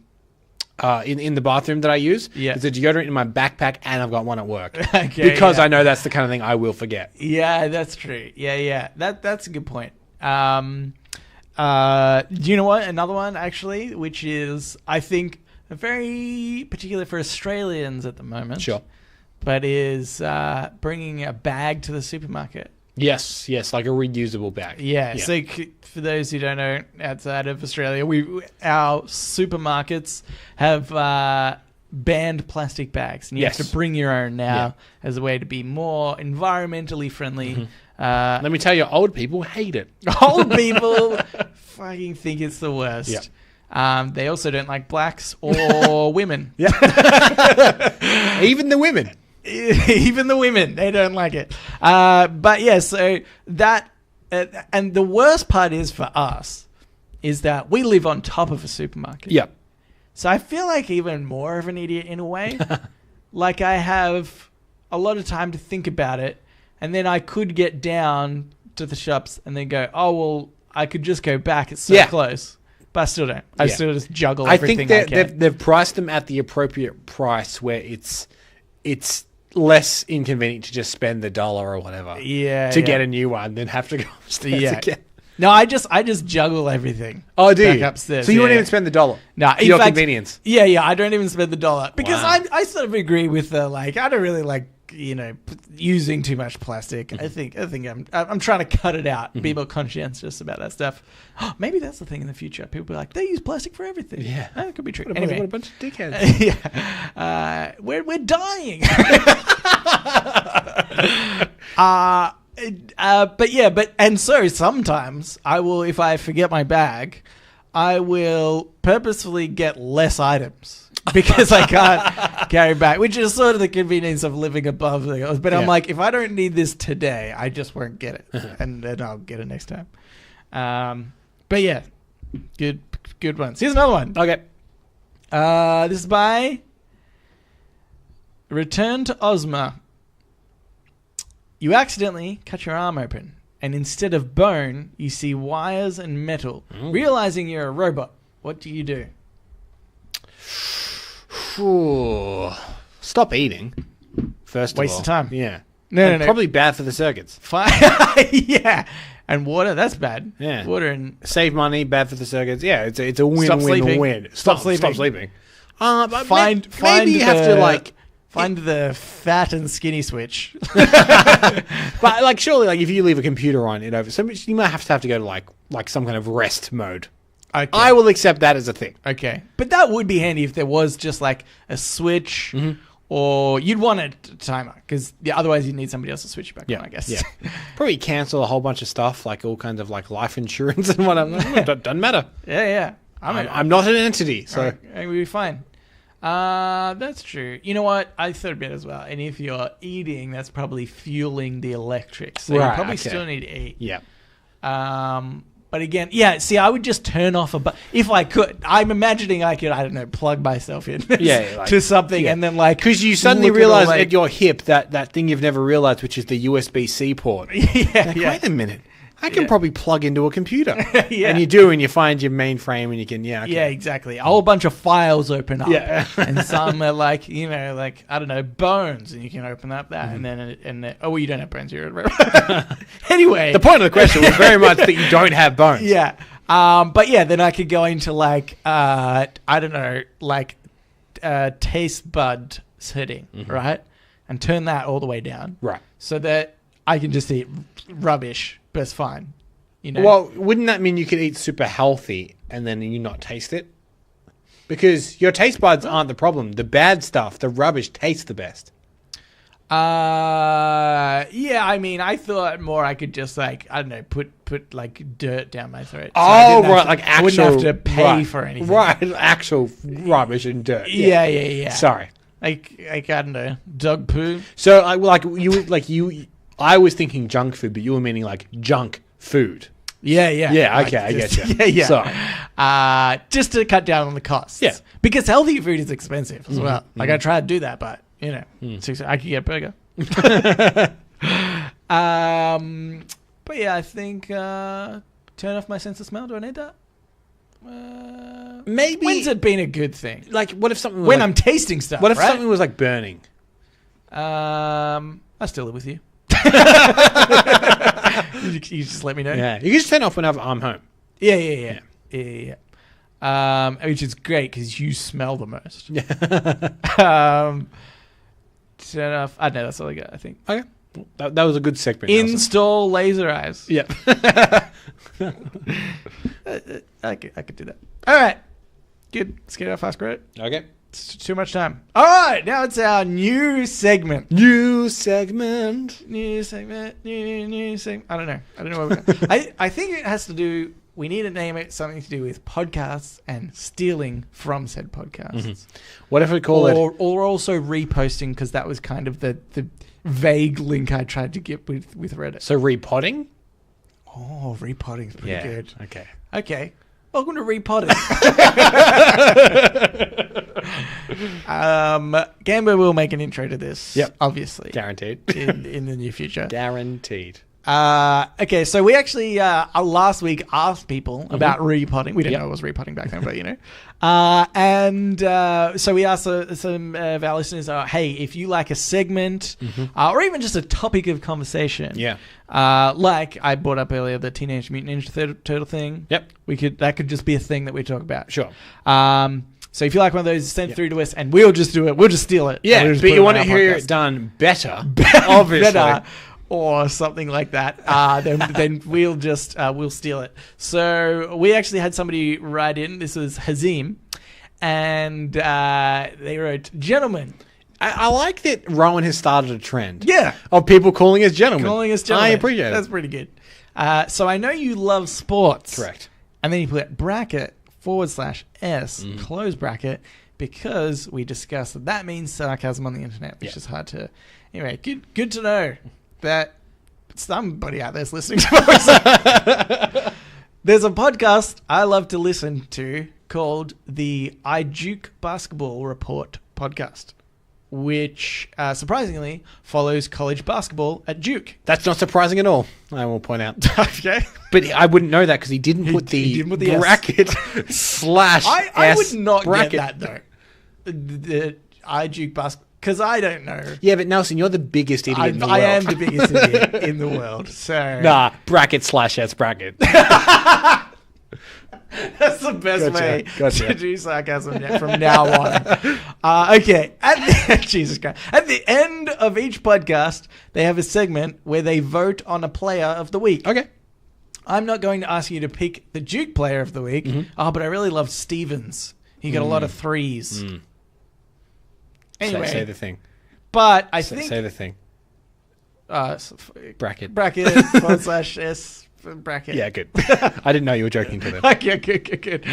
in the bathroom that I use. Yeah. There's a deodorant in my backpack, and I've got one at work. Okay, because yeah. I know that's the kind of thing I will forget. Yeah, that's true. Yeah. That's a good point. Do you know what? Another one, actually, which is, I think, very particular for Australians at the moment. Sure. But is bringing a bag to the supermarket. Yes, like a reusable bag. Yeah. So for those who don't know, outside of Australia, our supermarkets have banned plastic bags, and you have to bring your own now as a way to be more environmentally friendly. Let me tell you, old people hate it. Old people fucking think it's the worst. Yeah. They also don't like blacks or women. Yeah. Even the women. Even the women, they don't like it. But yeah, so that, and the worst part is for us, is that we live on top of a supermarket. Yep. So I feel like even more of an idiot in a way. Like I have a lot of time to think about it, and then I could get down to the shops and then go, oh, well, I could just go back. It's so close. But I still don't. I still just juggle everything I can. They've priced them at the appropriate price where it's less inconvenient to just spend the $1 or whatever to get a new one than have to go upstairs again. No, I just juggle everything. Oh, do back you? upstairs. So you won't even spend the $1? No, for your convenience. Yeah, I don't even spend the $1 because Wow. I sort of agree with the I don't really like using too much plastic. I think I'm trying to cut it out, be more conscientious about that stuff. Maybe that's the thing in the future. People be like, they use plastic for everything. Yeah, that could be true. What Anyway, a bunch of dickheads. yeah, we're dying. So sometimes I will, if I forget my bag, I will purposefully get less items because I can't carry back, which is sort of the convenience of living above the. But I'm like, if I don't need this today, I just won't get it, and then I'll get it next time. But yeah, good ones. Here's another one. Okay. This is by Return to Ozma. You accidentally cut your arm open, and instead of bone, you see wires and metal. Realizing you're a robot, what do you do? Ooh. Stop eating. First of all. Waste of time. Yeah. No. Probably bad for the circuits. Yeah. And water, that's bad. Yeah. Water and... Save money, bad for the circuits. Yeah, it's a win-win-win. Stop sleeping. Stop sleeping. But Find maybe you have to find the fat and skinny switch. But surely if you leave a computer on it over, so you might have to go to some kind of rest mode. Okay. I will accept that as a thing. Okay. But that would be handy if there was just a switch or you'd want a timer because otherwise you need somebody else to switch you back on, I guess. Yeah. Probably cancel a whole bunch of stuff, like all kinds of like life insurance and whatever. Doesn't matter. Yeah. I'm not an entity, so we'll be fine. That's true. You know what? I thought about it as well. And if you're eating, that's probably fueling the electric. So you probably still need to eat. Yeah. But again, I would just turn off if I could. I'm imagining I could, I don't know, plug myself in to something and then like... Because you suddenly realize at your hip that thing you've never realized, which is the USB-C port. Wait a minute. I can probably plug into a computer. And you do, and you find your mainframe, and you can, Yeah, exactly. A whole bunch of files open up. Yeah. And some are like, I don't know, bones, and you can open up that. And then, you don't have bones here. Anyway. The point of the question was very much that you don't have bones. Yeah. Then I could go into like, I don't know, like taste bud setting, right? And turn that all the way down. Right. So that I can just eat rubbish. But it's fine. Well, wouldn't that mean you could eat super healthy and then you not taste it? Because your taste buds aren't the problem. The bad stuff, the rubbish, tastes the best. I thought more I could just like, I don't know, put like dirt down my throat. So I wouldn't have to pay for anything. Right, actual rubbish and dirt. Yeah. Sorry. Like I don't know, dog poo. So I was thinking junk food, but you were meaning like junk food. Yeah. Yeah, okay, I get you. Yeah. Sorry. Just to cut down on the costs. Yeah. Because healthy food is expensive as well. Like I tried to do that, but, I could get a burger. But yeah, I think turn off my sense of smell. Do I need that? Maybe. When's it been a good thing? Like, what if something was when I'm tasting stuff, what if something was like burning? I still live with you. You just let me know. Yeah, you can just turn off whenever I'm home. Yeah. Which is great because you smell the most. Yeah. Turn off. I don't know. That's all I got. I think. Okay, that was a good segment. Install laser eyes. Yep. I could do that. All right. Good. Let's get out fast, great. Okay. It's too much time. All right, now it's our new segment. New segment. I don't know. What I think it has to do. We need to name it something to do with podcasts and stealing from said podcasts. What if we call it? Or also reposting, because that was kind of the vague link I tried to get with Reddit. So repodding. Oh, repodding's pretty good. Okay. Welcome to Repodding. Gambo will make an intro to this. Yep. Obviously. Guaranteed. in the near future. Guaranteed. Okay, so we actually last week asked people about repodding. We didn't know it was repodding back then, but so we asked some of our listeners, hey, if you like a segment or even just a topic of conversation, like I brought up earlier, the Teenage Mutant Ninja Turtle thing. Yep, that could just be a thing that we talk about. Sure. So if you like one of those, send it through to us, and we'll just do it. We'll just steal it. Yeah, but you want to hear it done better, obviously. Better. Or something like that, then we'll just we'll steal it. So we actually had somebody write in. This was Hazim, and they wrote, "Gentlemen." I like that Rowan has started a trend. Yeah, of people calling us gentlemen. I appreciate it. That's pretty good. So I know you love sports. Correct. And then you put /S close bracket, because we discussed that means sarcasm on the internet, which is hard to. Anyway, good to know that somebody out there's listening to us. There's a podcast I love to listen to called the I Duke Basketball Report podcast, which surprisingly follows college basketball at Duke. That's not surprising at all, I will point out. Okay. But I wouldn't know that because he didn't put the bracket /S. I would not bracket. Get that though. The I Duke Basketball. Because I don't know. Yeah, but Nelson, you're the biggest idiot in the world. I am the biggest idiot in the world. So nah, bracket /S bracket. That's the best way to do sarcasm from now on. Okay. Jesus Christ. At the end of each podcast, they have a segment where they vote on a player of the week. Okay. I'm not going to ask you to pick the Duke player of the week. But I really love Stevens. He got a lot of threes. Anyway, Say the thing. but I Say think the thing. Bracket. bracket /s bracket. Yeah, good. I didn't know you were joking to them. Okay, good.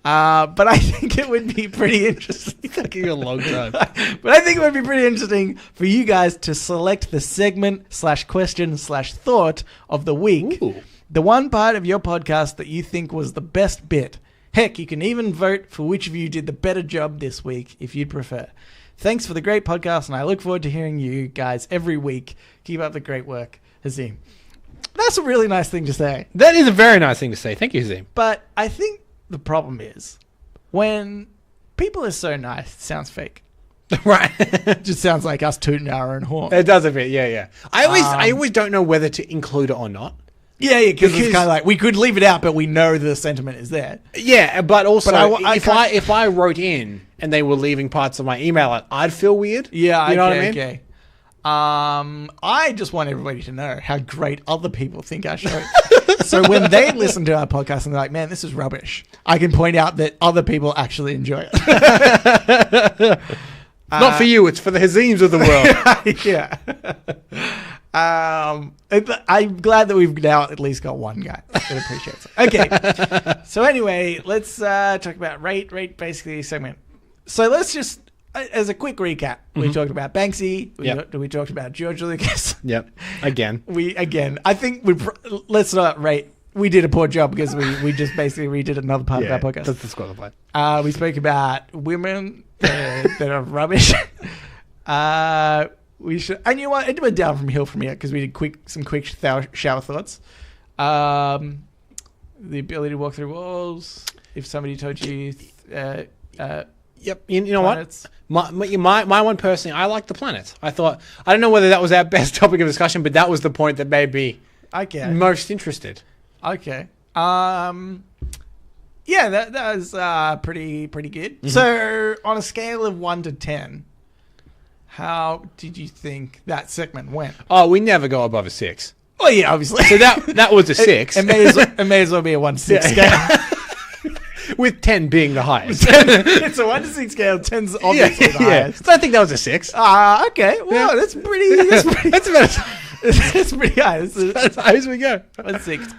But I think it would be pretty interesting. It's taking a long time. But I think it would be pretty interesting for you guys to select the segment /question/thought of the week. Ooh. The one part of your podcast that you think was the best bit. Heck, you can even vote for which of you did the better job this week, if you'd prefer. Thanks for the great podcast, and I look forward to hearing you guys every week. Keep up the great work, Hazim. That's a really nice thing to say. That is a very nice thing to say. Thank you, Hazim. But I think the problem is when people are so nice, it sounds fake. Right. It just sounds like us tooting our own horn. It does a bit, yeah. I always don't know whether to include it or not. Yeah, because it's kind of like we could leave it out, but we know the sentiment is there. Yeah, but also But if I wrote in and they were leaving parts of my email out, I'd feel weird. Yeah, you know what I mean? Okay. I just want everybody to know how great other people think our show is. So when they listen to our podcast and they're like, man, this is rubbish, I can point out that other people actually enjoy it. Not for you, it's for the Hazims of the world. Yeah. I'm glad that we've now at least got one guy that appreciates it. Okay. So anyway, let's talk about rate basically segment. So let's just, as a quick recap, we talked about Banksy. We talked about George Lucas. Yep. Again. I think let's not rate. We did a poor job because we just basically redid another part of our podcast. That's disqualified. We spoke about women that are rubbish. We should, and you know what? It went down from hill from here because we did some quick shower thoughts. The ability to walk through walls. If somebody told you, Yep. You know planets. what? My one personally, I like the planets. I don't know whether that was our best topic of discussion, but that was the point that made me most interested. Okay. Yeah, that was pretty good. Mm-hmm. So on a scale of 1 to 10, how did you think that segment went? Oh, we never go above a 6. Oh yeah, obviously. So that was a 6. It may as well be a 1 to 6 scale. With 10 being the highest. It's a 1 to 6 scale. 10's obviously the highest. So I think that was a 6. Okay. Well, that's pretty. That's about It's pretty high. That's as high as we go. 1 6.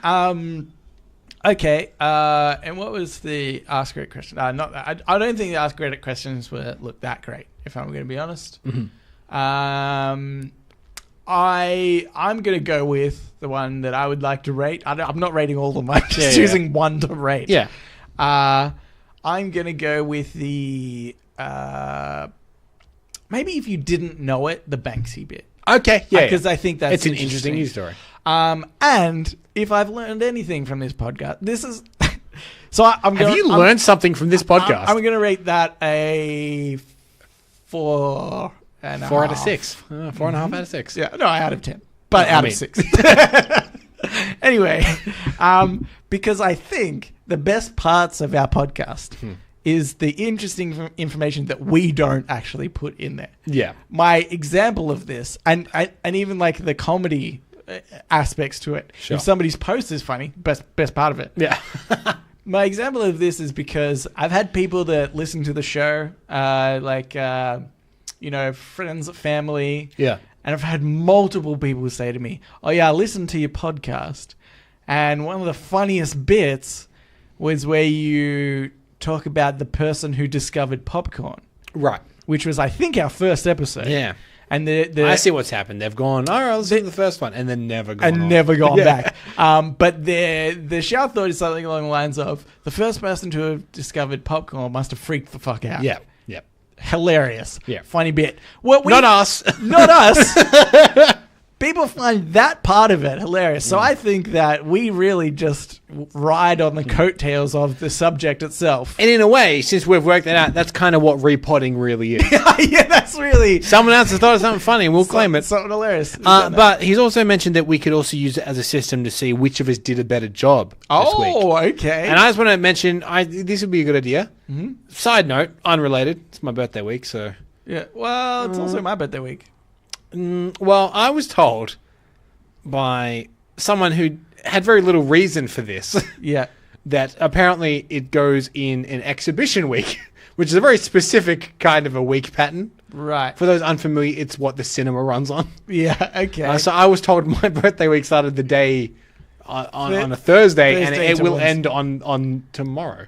Okay. And what was the Ask Great question? I don't think the Ask Great questions look that great, if I'm going to be honest. Mm-hmm. I'm going to go with the one that I would like to rate. I'm not rating all of them. I'm just choosing one to rate. Yeah. I'm going to go with the maybe if you didn't know it, the Banksy bit. Okay. Yeah. Because I think that's it's an interesting news story. And if I've learned anything from this podcast, this is. So I'm. Have you learned something from this podcast? I'm going to rate that a 4 and a 4 half. out of 6. 4.5 out of 6. Yeah, no, out of 10, but out of 6. Anyway, because I think the best parts of our podcast is the interesting information that we don't actually put in there. Yeah. My example of this, and even like the comedy aspects to it. Sure. If somebody's post is funny, best part of it. Yeah. My example of this is because I've had people that listen to the show, friends, family. Yeah. And I've had multiple people say to me, oh yeah, I listened to your podcast. And one of the funniest bits was where you talk about the person who discovered popcorn. Right. Which was, I think, our first episode. Yeah. And I see what's happened. They've gone, all right, let's do the first one. And then never gone on. Never gone back. But the shower thought is something along the lines of, the first person to have discovered popcorn must have freaked the fuck out. Yeah. Yeah. Hilarious. Yeah. Funny bit. Not us. Not us. People find that part of it hilarious. So I think that we really just ride on the coattails of the subject itself. And in a way, since we've worked that out, that's kind of what repodding really is. Yeah, that's really... Someone else has thought of something funny and we'll claim it. Something hilarious. But he's also mentioned that we could also use it as a system to see which of us did a better job this week. Oh, okay. And I just want to mention, this would be a good idea. Mm-hmm. Side note, unrelated. It's my birthday week, so... Yeah, well, it's also my birthday week. Well, I was told by someone who had very little reason for this yeah, that apparently it goes in an exhibition week which is a very specific kind of a week pattern. Right. For those unfamiliar, it's what the cinema runs on. Yeah, okay. So I was told my birthday week started the day on a Thursday, and it will end on tomorrow.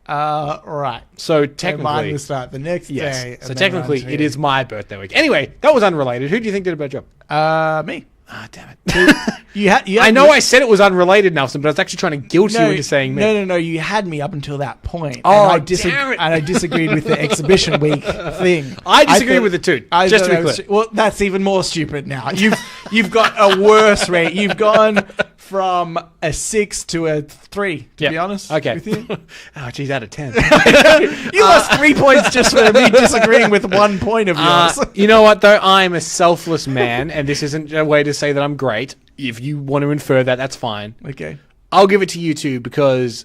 Right. So And technically, mine will start the next day. So technically, it is my birthday week. Anyway, that was unrelated. Who do you think did a better job? Me. Ah, damn it. I I said it was unrelated, Nelson, but I was actually trying to guilt you into saying me. No. You had me up until that point. Oh, and damn it. And I disagreed with the exhibition week thing. I disagree with it too. Just to be clear. Well, that's even more stupid now. You've got a worse rate. You've gone from a 6 to a 3, to be honest. Okay. With you. Oh, geez, out of 10. You lost 3 points just for me disagreeing with 1 point of yours. You know what, though? I'm a selfless man, and this isn't a way to say that I'm great. If you want to infer that, that's fine. Okay. I'll give it to you two because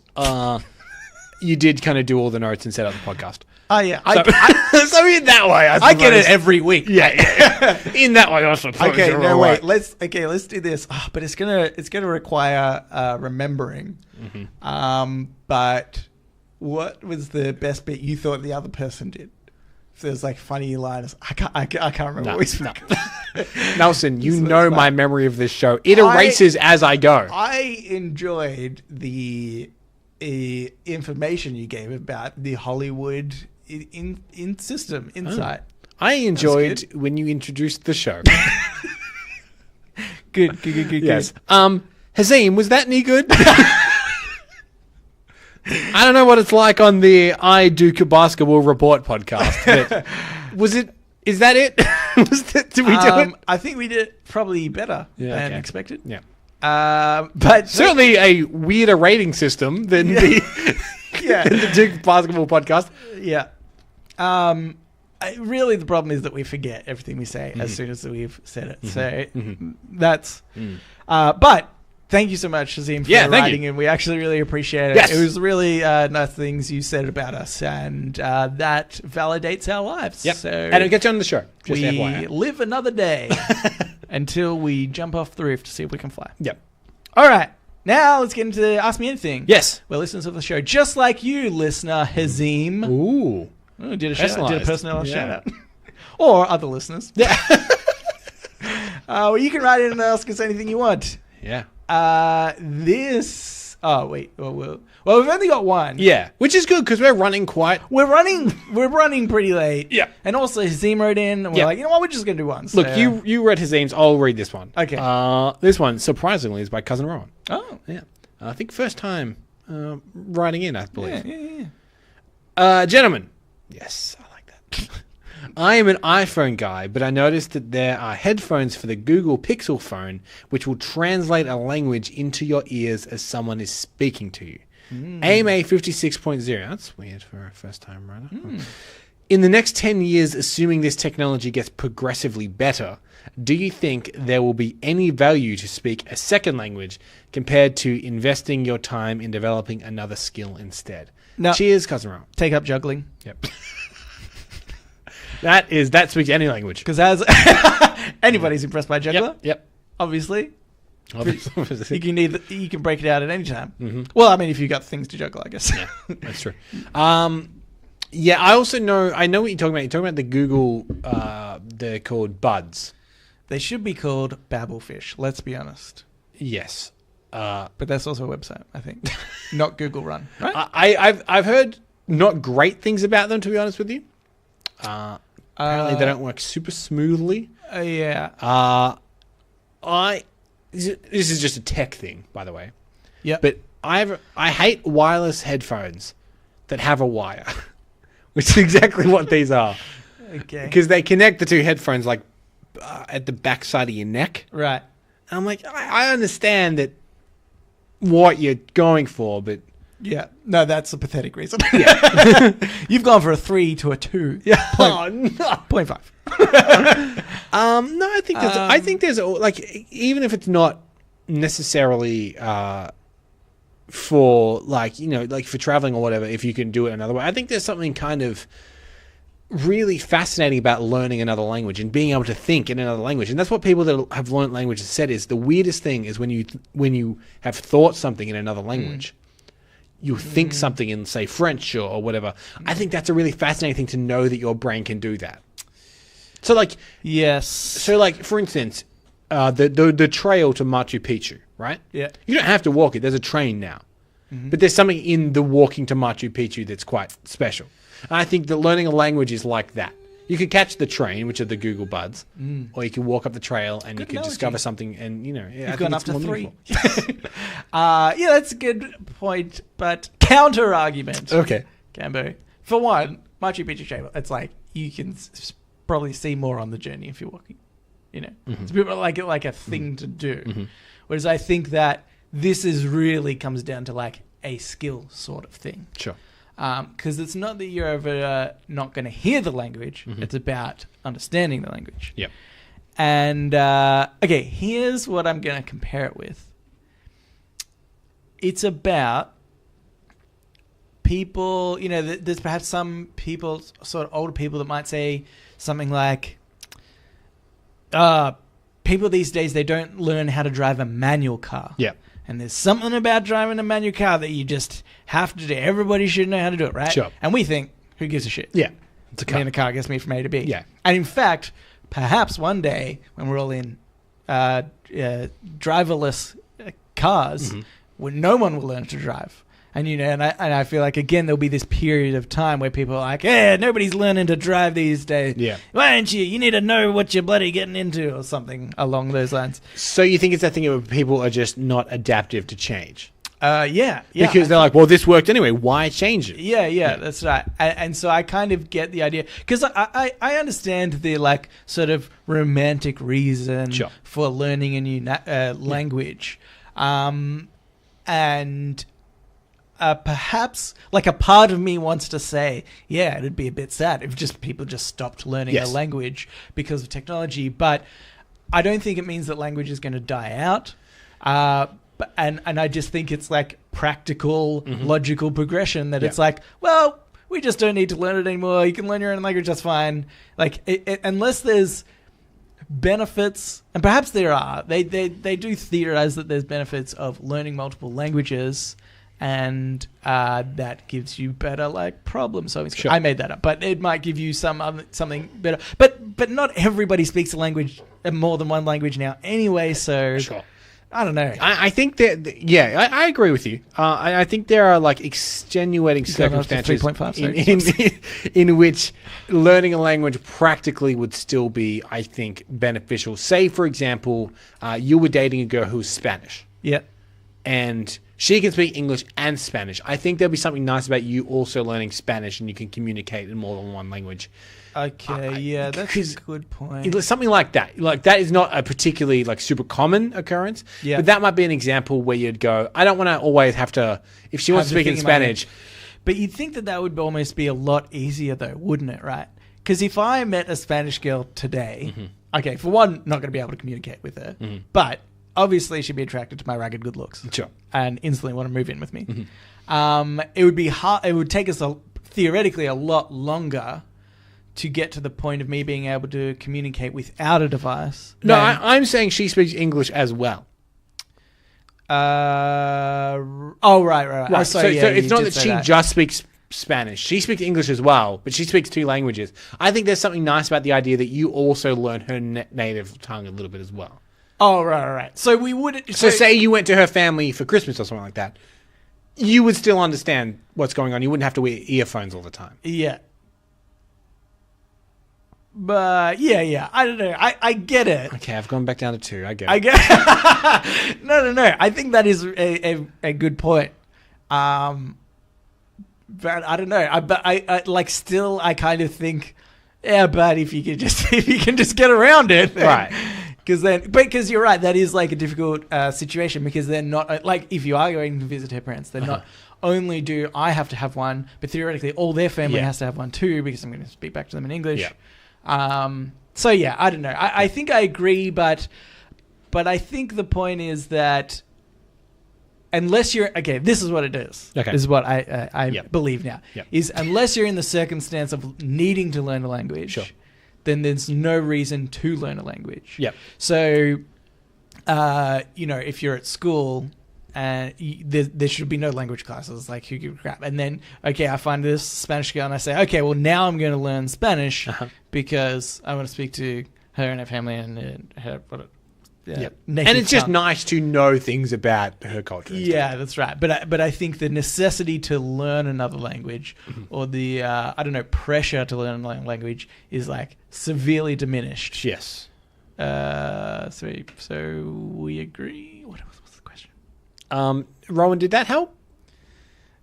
you did kind of do all the notes and set up the podcast. Oh, yeah. So in that way, I get it every week. Yeah. In that way, I suppose. Okay, you're no, all wait. right. Let's do this. Oh, but it's gonna require remembering. Mm-hmm. But what was the best bit you thought the other person did? If there's like funny lines, I can't remember. what we spoke about. Nelson, you So know it's my fine. memory of this show. It erases as I go. I enjoyed the information you gave about the Hollywood in system insight. I enjoyed when you introduced the show. Good. Yes. Hazim, was that any good? I don't know what it's like on the I Do Basketball Report podcast, but is that it? Did we do it? I think we did it probably better than okay. expected. Yeah. But Certainly a weirder rating system than the Duke Basketball podcast. Yeah. Really, the problem is that we forget everything we say as soon as we've said it. So that's. But thank you so much, Shazim, for writing in. We actually really appreciate it. Yes. It was really nice things you said about us, and that validates our lives. Yep. So And it gets you on the show. Just we FYI. live another day until we jump off the roof to see if we can fly. Yep. All right. Now let's get into Ask Me Anything. Yes. We're listeners of the show, just like you, listener Hazim. Ooh. Oh, did a personalised Yeah. shout out. Or other listeners. Yeah. Well, you can write in and ask us anything you want. Yeah. Oh, wait. Well, we've only got one. Yeah. Which is good because we're running quite. We're running pretty late. Yeah. And also, Hazim wrote in, and we're like, you know what? We're just going to do one. Look, So- you read Hazim's. I'll read this one. Okay. This one, surprisingly, is by Cousin Rowan. Oh. Yeah. I think first time writing in, I believe. Yeah. Gentlemen. Yes, I like that. I am an iPhone guy, but I noticed that there are headphones for the Google Pixel phone which will translate a language into your ears as someone is speaking to you. AMA 56.0. That's weird for a first-time writer. In the next 10 years, assuming this technology gets progressively better, do you think there will be any value to speak a second language compared to investing your time in developing another skill instead? No. Cheers, Cousin Rowan. Take up juggling. Yep. that speaks any language. Because as anybody's impressed by juggler, Yep. Obviously. Obviously. You can break it out at any time. Well, I mean, if you've got things to juggle, I guess. Yeah, that's true. Yeah, I also know what you're talking about. You're talking about the Google, they're called Buds. They should be called Babblefish, let's be honest. Yes. But that's also a website, I think. Not Google Run, right? I've heard not great things about them, to be honest with you. Apparently they don't work super smoothly. Yeah. This is just a tech thing, by the way. Yeah. But I hate wireless headphones that have a wire, which is exactly what these are. Okay. Because they connect the two headphones like at the back side of your neck. Right. And I'm like, I understand that what you're going for, but Yeah. No, that's a pathetic reason. yeah. You've gone for a 3 to a 2. Yeah. Oh, no. 0.5. No, I think there's like, even if it's not necessarily for like, like for traveling or whatever, if you can do it another way, I think there's something kind of really fascinating about learning another language and being able to think in another language. And that's what people that have learned languages said is the weirdest thing is when you have thought something in another language, you'll think something in, say, French or whatever. I think that's a really fascinating thing to know that your brain can do that. So, like, Yes. so like for instance, the trail to Machu Picchu, right? Yeah. You don't have to walk it. There's a train now. But there's something in the walking to Machu Picchu that's quite special. And I think that learning a language is like that. You can catch the train, which are the Google Buds, or you can walk up the trail and you can analogy. discover something. And You've gone up to 3. Yeah, that's a good point, but counter argument. Okay. Cambo. For one, Machu Picchu Chamber, it's like you can probably see more on the journey if you're walking. It's a bit like a thing to do. Whereas I think that this is really comes down to like a skill sort of thing. Sure. Because it's not that you're ever not going to hear the language. It's about understanding the language. Yep. And, okay, here's what I'm going to compare it with. It's about people, there's perhaps some people, sort of older people that might say something like, people these days, they don't learn how to drive a manual car. Yeah. And there's something about driving a manual car that you just have to do. Everybody should know how to do it, right? Sure. And we think, who gives a shit? Yeah. It's a car. I mean, the car gets me from A to B. Yeah. And in fact, perhaps one day when we're all in driverless cars, when no one will learn to drive. And I feel like again there'll be this period of time where people are like, "Yeah, nobody's learning to drive these days. Yeah. Why don't you? You need to know what you're bloody getting into," or something along those lines. So you think it's that thing where people are just not adaptive to change? Yeah. Because they're like, well, this worked anyway. Why change it? Yeah, that's right. And so I kind of get the idea because I understand the like sort of romantic reason for learning a new language, and. Perhaps, like a part of me wants to say, yeah, it'd be a bit sad if just people just stopped learning a language because of technology. But I don't think it means that language is going to die out. And I just think it's like practical, logical progression that it's like, well, we just don't need to learn it anymore. You can learn your own language, that's fine. Like, unless there's benefits, and perhaps there are, they do theorize that there's benefits of learning multiple languages. And that gives you better like problem solving. Sure. I made that up, but it might give you something better. But not everybody speaks a language, more than one language now anyway. So I don't know. I think that I agree with you. I think there are like extenuating circumstances in which learning a language practically would still be, I think, beneficial. Say, for example, you were dating a girl who was Spanish. Yeah. And she can speak English and Spanish. I think there'll be something nice about you also learning Spanish and you can communicate in more than one language. Okay, that's a good point. Something like that. Like that is not a particularly like super common occurrence. Yeah. But that might be an example where you'd go, I don't want to always have to, if she wants to speak in Spanish. But you'd think that would almost be a lot easier though, wouldn't it, right? Because if I met a Spanish girl today, okay, for one, not going to be able to communicate with her, but obviously she'd be attracted to my ragged good looks. Sure. And instantly want to move in with me. It would be hard. It would take us theoretically a lot longer to get to the point of me being able to communicate without a device. No, I'm saying she speaks English as well. Right. So it's not that she just speaks Spanish. She speaks English as well, but she speaks 2 languages. I think there's something nice about the idea that you also learn her native tongue a little bit as well. Oh, right. So we would... So say you went to her family for Christmas or something like that. You would still understand what's going on. You wouldn't have to wear earphones all the time. Yeah. But, yeah. I don't know. I get it. Okay, I've gone back down to 2. I get it. No. I think that is a good point. But I don't know. But I like still, I kind of think, yeah, but if you can just get around it. Then, right. Because you're right, that is like a difficult situation because they're not like if you are going to visit her parents, they're not only do I have to have one, but theoretically all their family has to have one too because I'm going to speak back to them in English. Yeah. So yeah, I don't know. I think I agree, but I think the point is that unless you're this is what it is. Okay. This is what I believe now. Yep. Is unless you're in the circumstance of needing to learn a language. Sure. Then there's no reason to learn a language. Yep. So, if you're at school and there should be no language classes. Like, who gives a crap? And then, okay, I find this Spanish girl and I say, okay, well, now I'm going to learn Spanish because I want to speak to her and her family and her And native it's just tongue. nice to know things about her culture. Yeah, that's right. But I think the necessity to learn another language or the pressure to learn a language is like severely diminished. Yes. So we agree. What's the question? Rowan, did that help?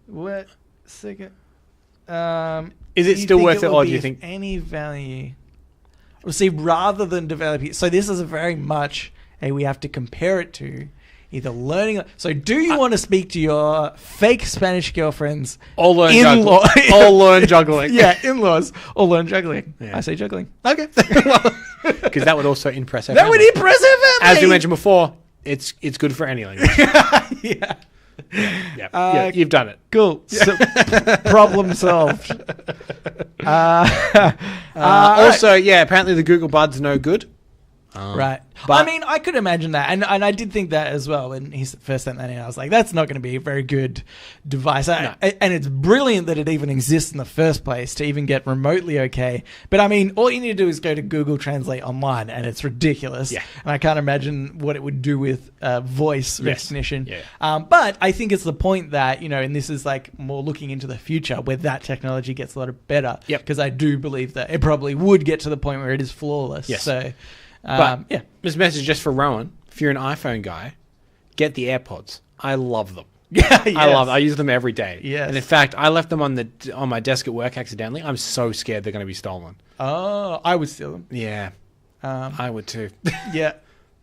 What second? Is it still worth it, or do you think any value? Well, see, rather than developing, so this is a very much we have to compare it to either learning. So, do you want to speak to your fake Spanish girlfriends? All learn in-law, juggling. All learn juggling. Yeah, in-laws. All learn juggling. Yeah. I say juggling. Okay. Because that would also impress her That family. would impress her family. As we mentioned before, it's good for any language. Yeah. Yeah, you've done it. Cool. So, problem solved. Also, apparently the Google Bud's no good. Right. But I mean, I could imagine that. And I did think that as well when he first sent that in. I was like, that's not going to be a very good device. And it's brilliant that it even exists in the first place to even get remotely okay. But I mean, all you need to do is go to Google Translate online and it's ridiculous. Yeah. And I can't imagine what it would do with voice recognition. Yeah. But I think it's the point that, and this is like more looking into the future where that technology gets a lot better. Yep. Because I do believe that it probably would get to the point where it is flawless. Yes. So... But this message just for Rowan. If you're an iPhone guy, get the AirPods. I love them. Yeah, I use them every day. Yes. And in fact, I left them on my desk at work accidentally. I'm so scared they're going to be stolen. Oh, I would steal them. Yeah, I would too. Yeah,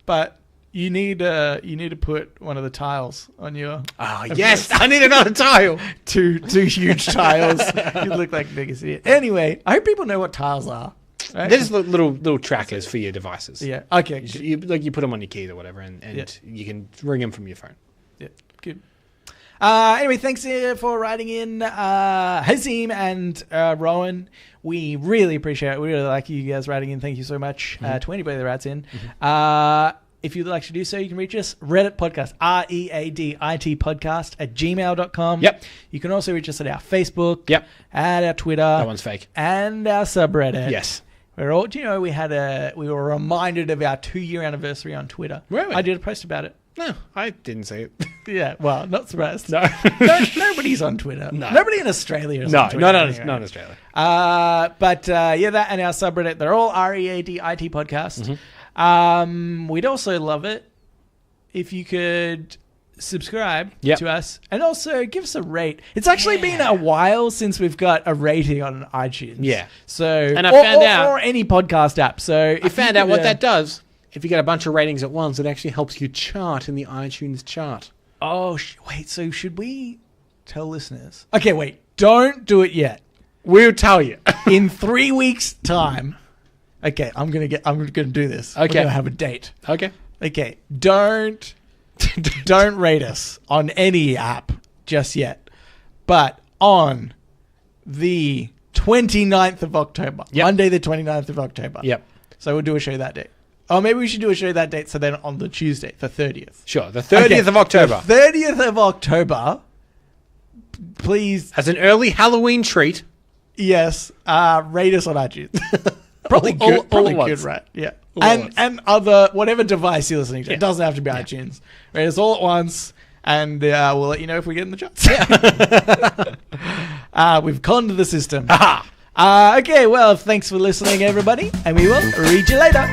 but you need to put one of the tiles on your. Oh yes, I need another tile. two huge tiles. You look like the biggest idiot. Anyway, I hope people know what tiles are. Right? They're just little trackers for your devices. Yeah. Okay. You put them on your keys or whatever, and you can ring them from your phone. Yeah. Good. Anyway, thanks for writing in, Hazim and Rowan. We really appreciate it. We really like you guys writing in. Thank you so much to anybody that writes in. If you'd like to do so, you can reach us, Reddit podcast, READIT podcast at gmail.com. Yep. You can also reach us at our Facebook, Yep. at our Twitter. That one's fake. And our subreddit. Yes. We're all, we were reminded of our 2-year anniversary on Twitter. Were we? I did a post about it. No, I didn't see it. Yeah, well, not surprised. No. Nobody's on Twitter. No. Nobody in Australia is on Twitter. Not anyway. in Australia. But that and our subreddit, they're all READIT podcast. We'd also love it if you could subscribe to us and also give us a rate. It's actually been a while since we've got a rating on iTunes. Yeah. So, and I found out, or any podcast app. So I found out what that does. If you get a bunch of ratings at once, it actually helps you chart in the iTunes chart. Oh, wait. So should we tell listeners? Okay, wait. Don't do it yet. We'll tell you in 3 weeks' time. Okay, I'm gonna do this. Okay, we're gonna have a date. Okay. Don't rate us on any app just yet, but on the 29th of October, Monday the 29th of October. Yep. So we'll do a show that day. Oh, maybe we should do a show that date. So then on the Tuesday, the 30th. Sure, the 30th of October. The 30th of October. Please, as an early Halloween treat. Yes, rate us on iTunes. Probably good. Probably good, right? Yeah. And other, whatever device you're listening to. It doesn't have to be iTunes. Rate us all at once, and we'll let you know if we get in the charts. We've conned the system. Okay, well, thanks for listening, everybody, and we will read you later.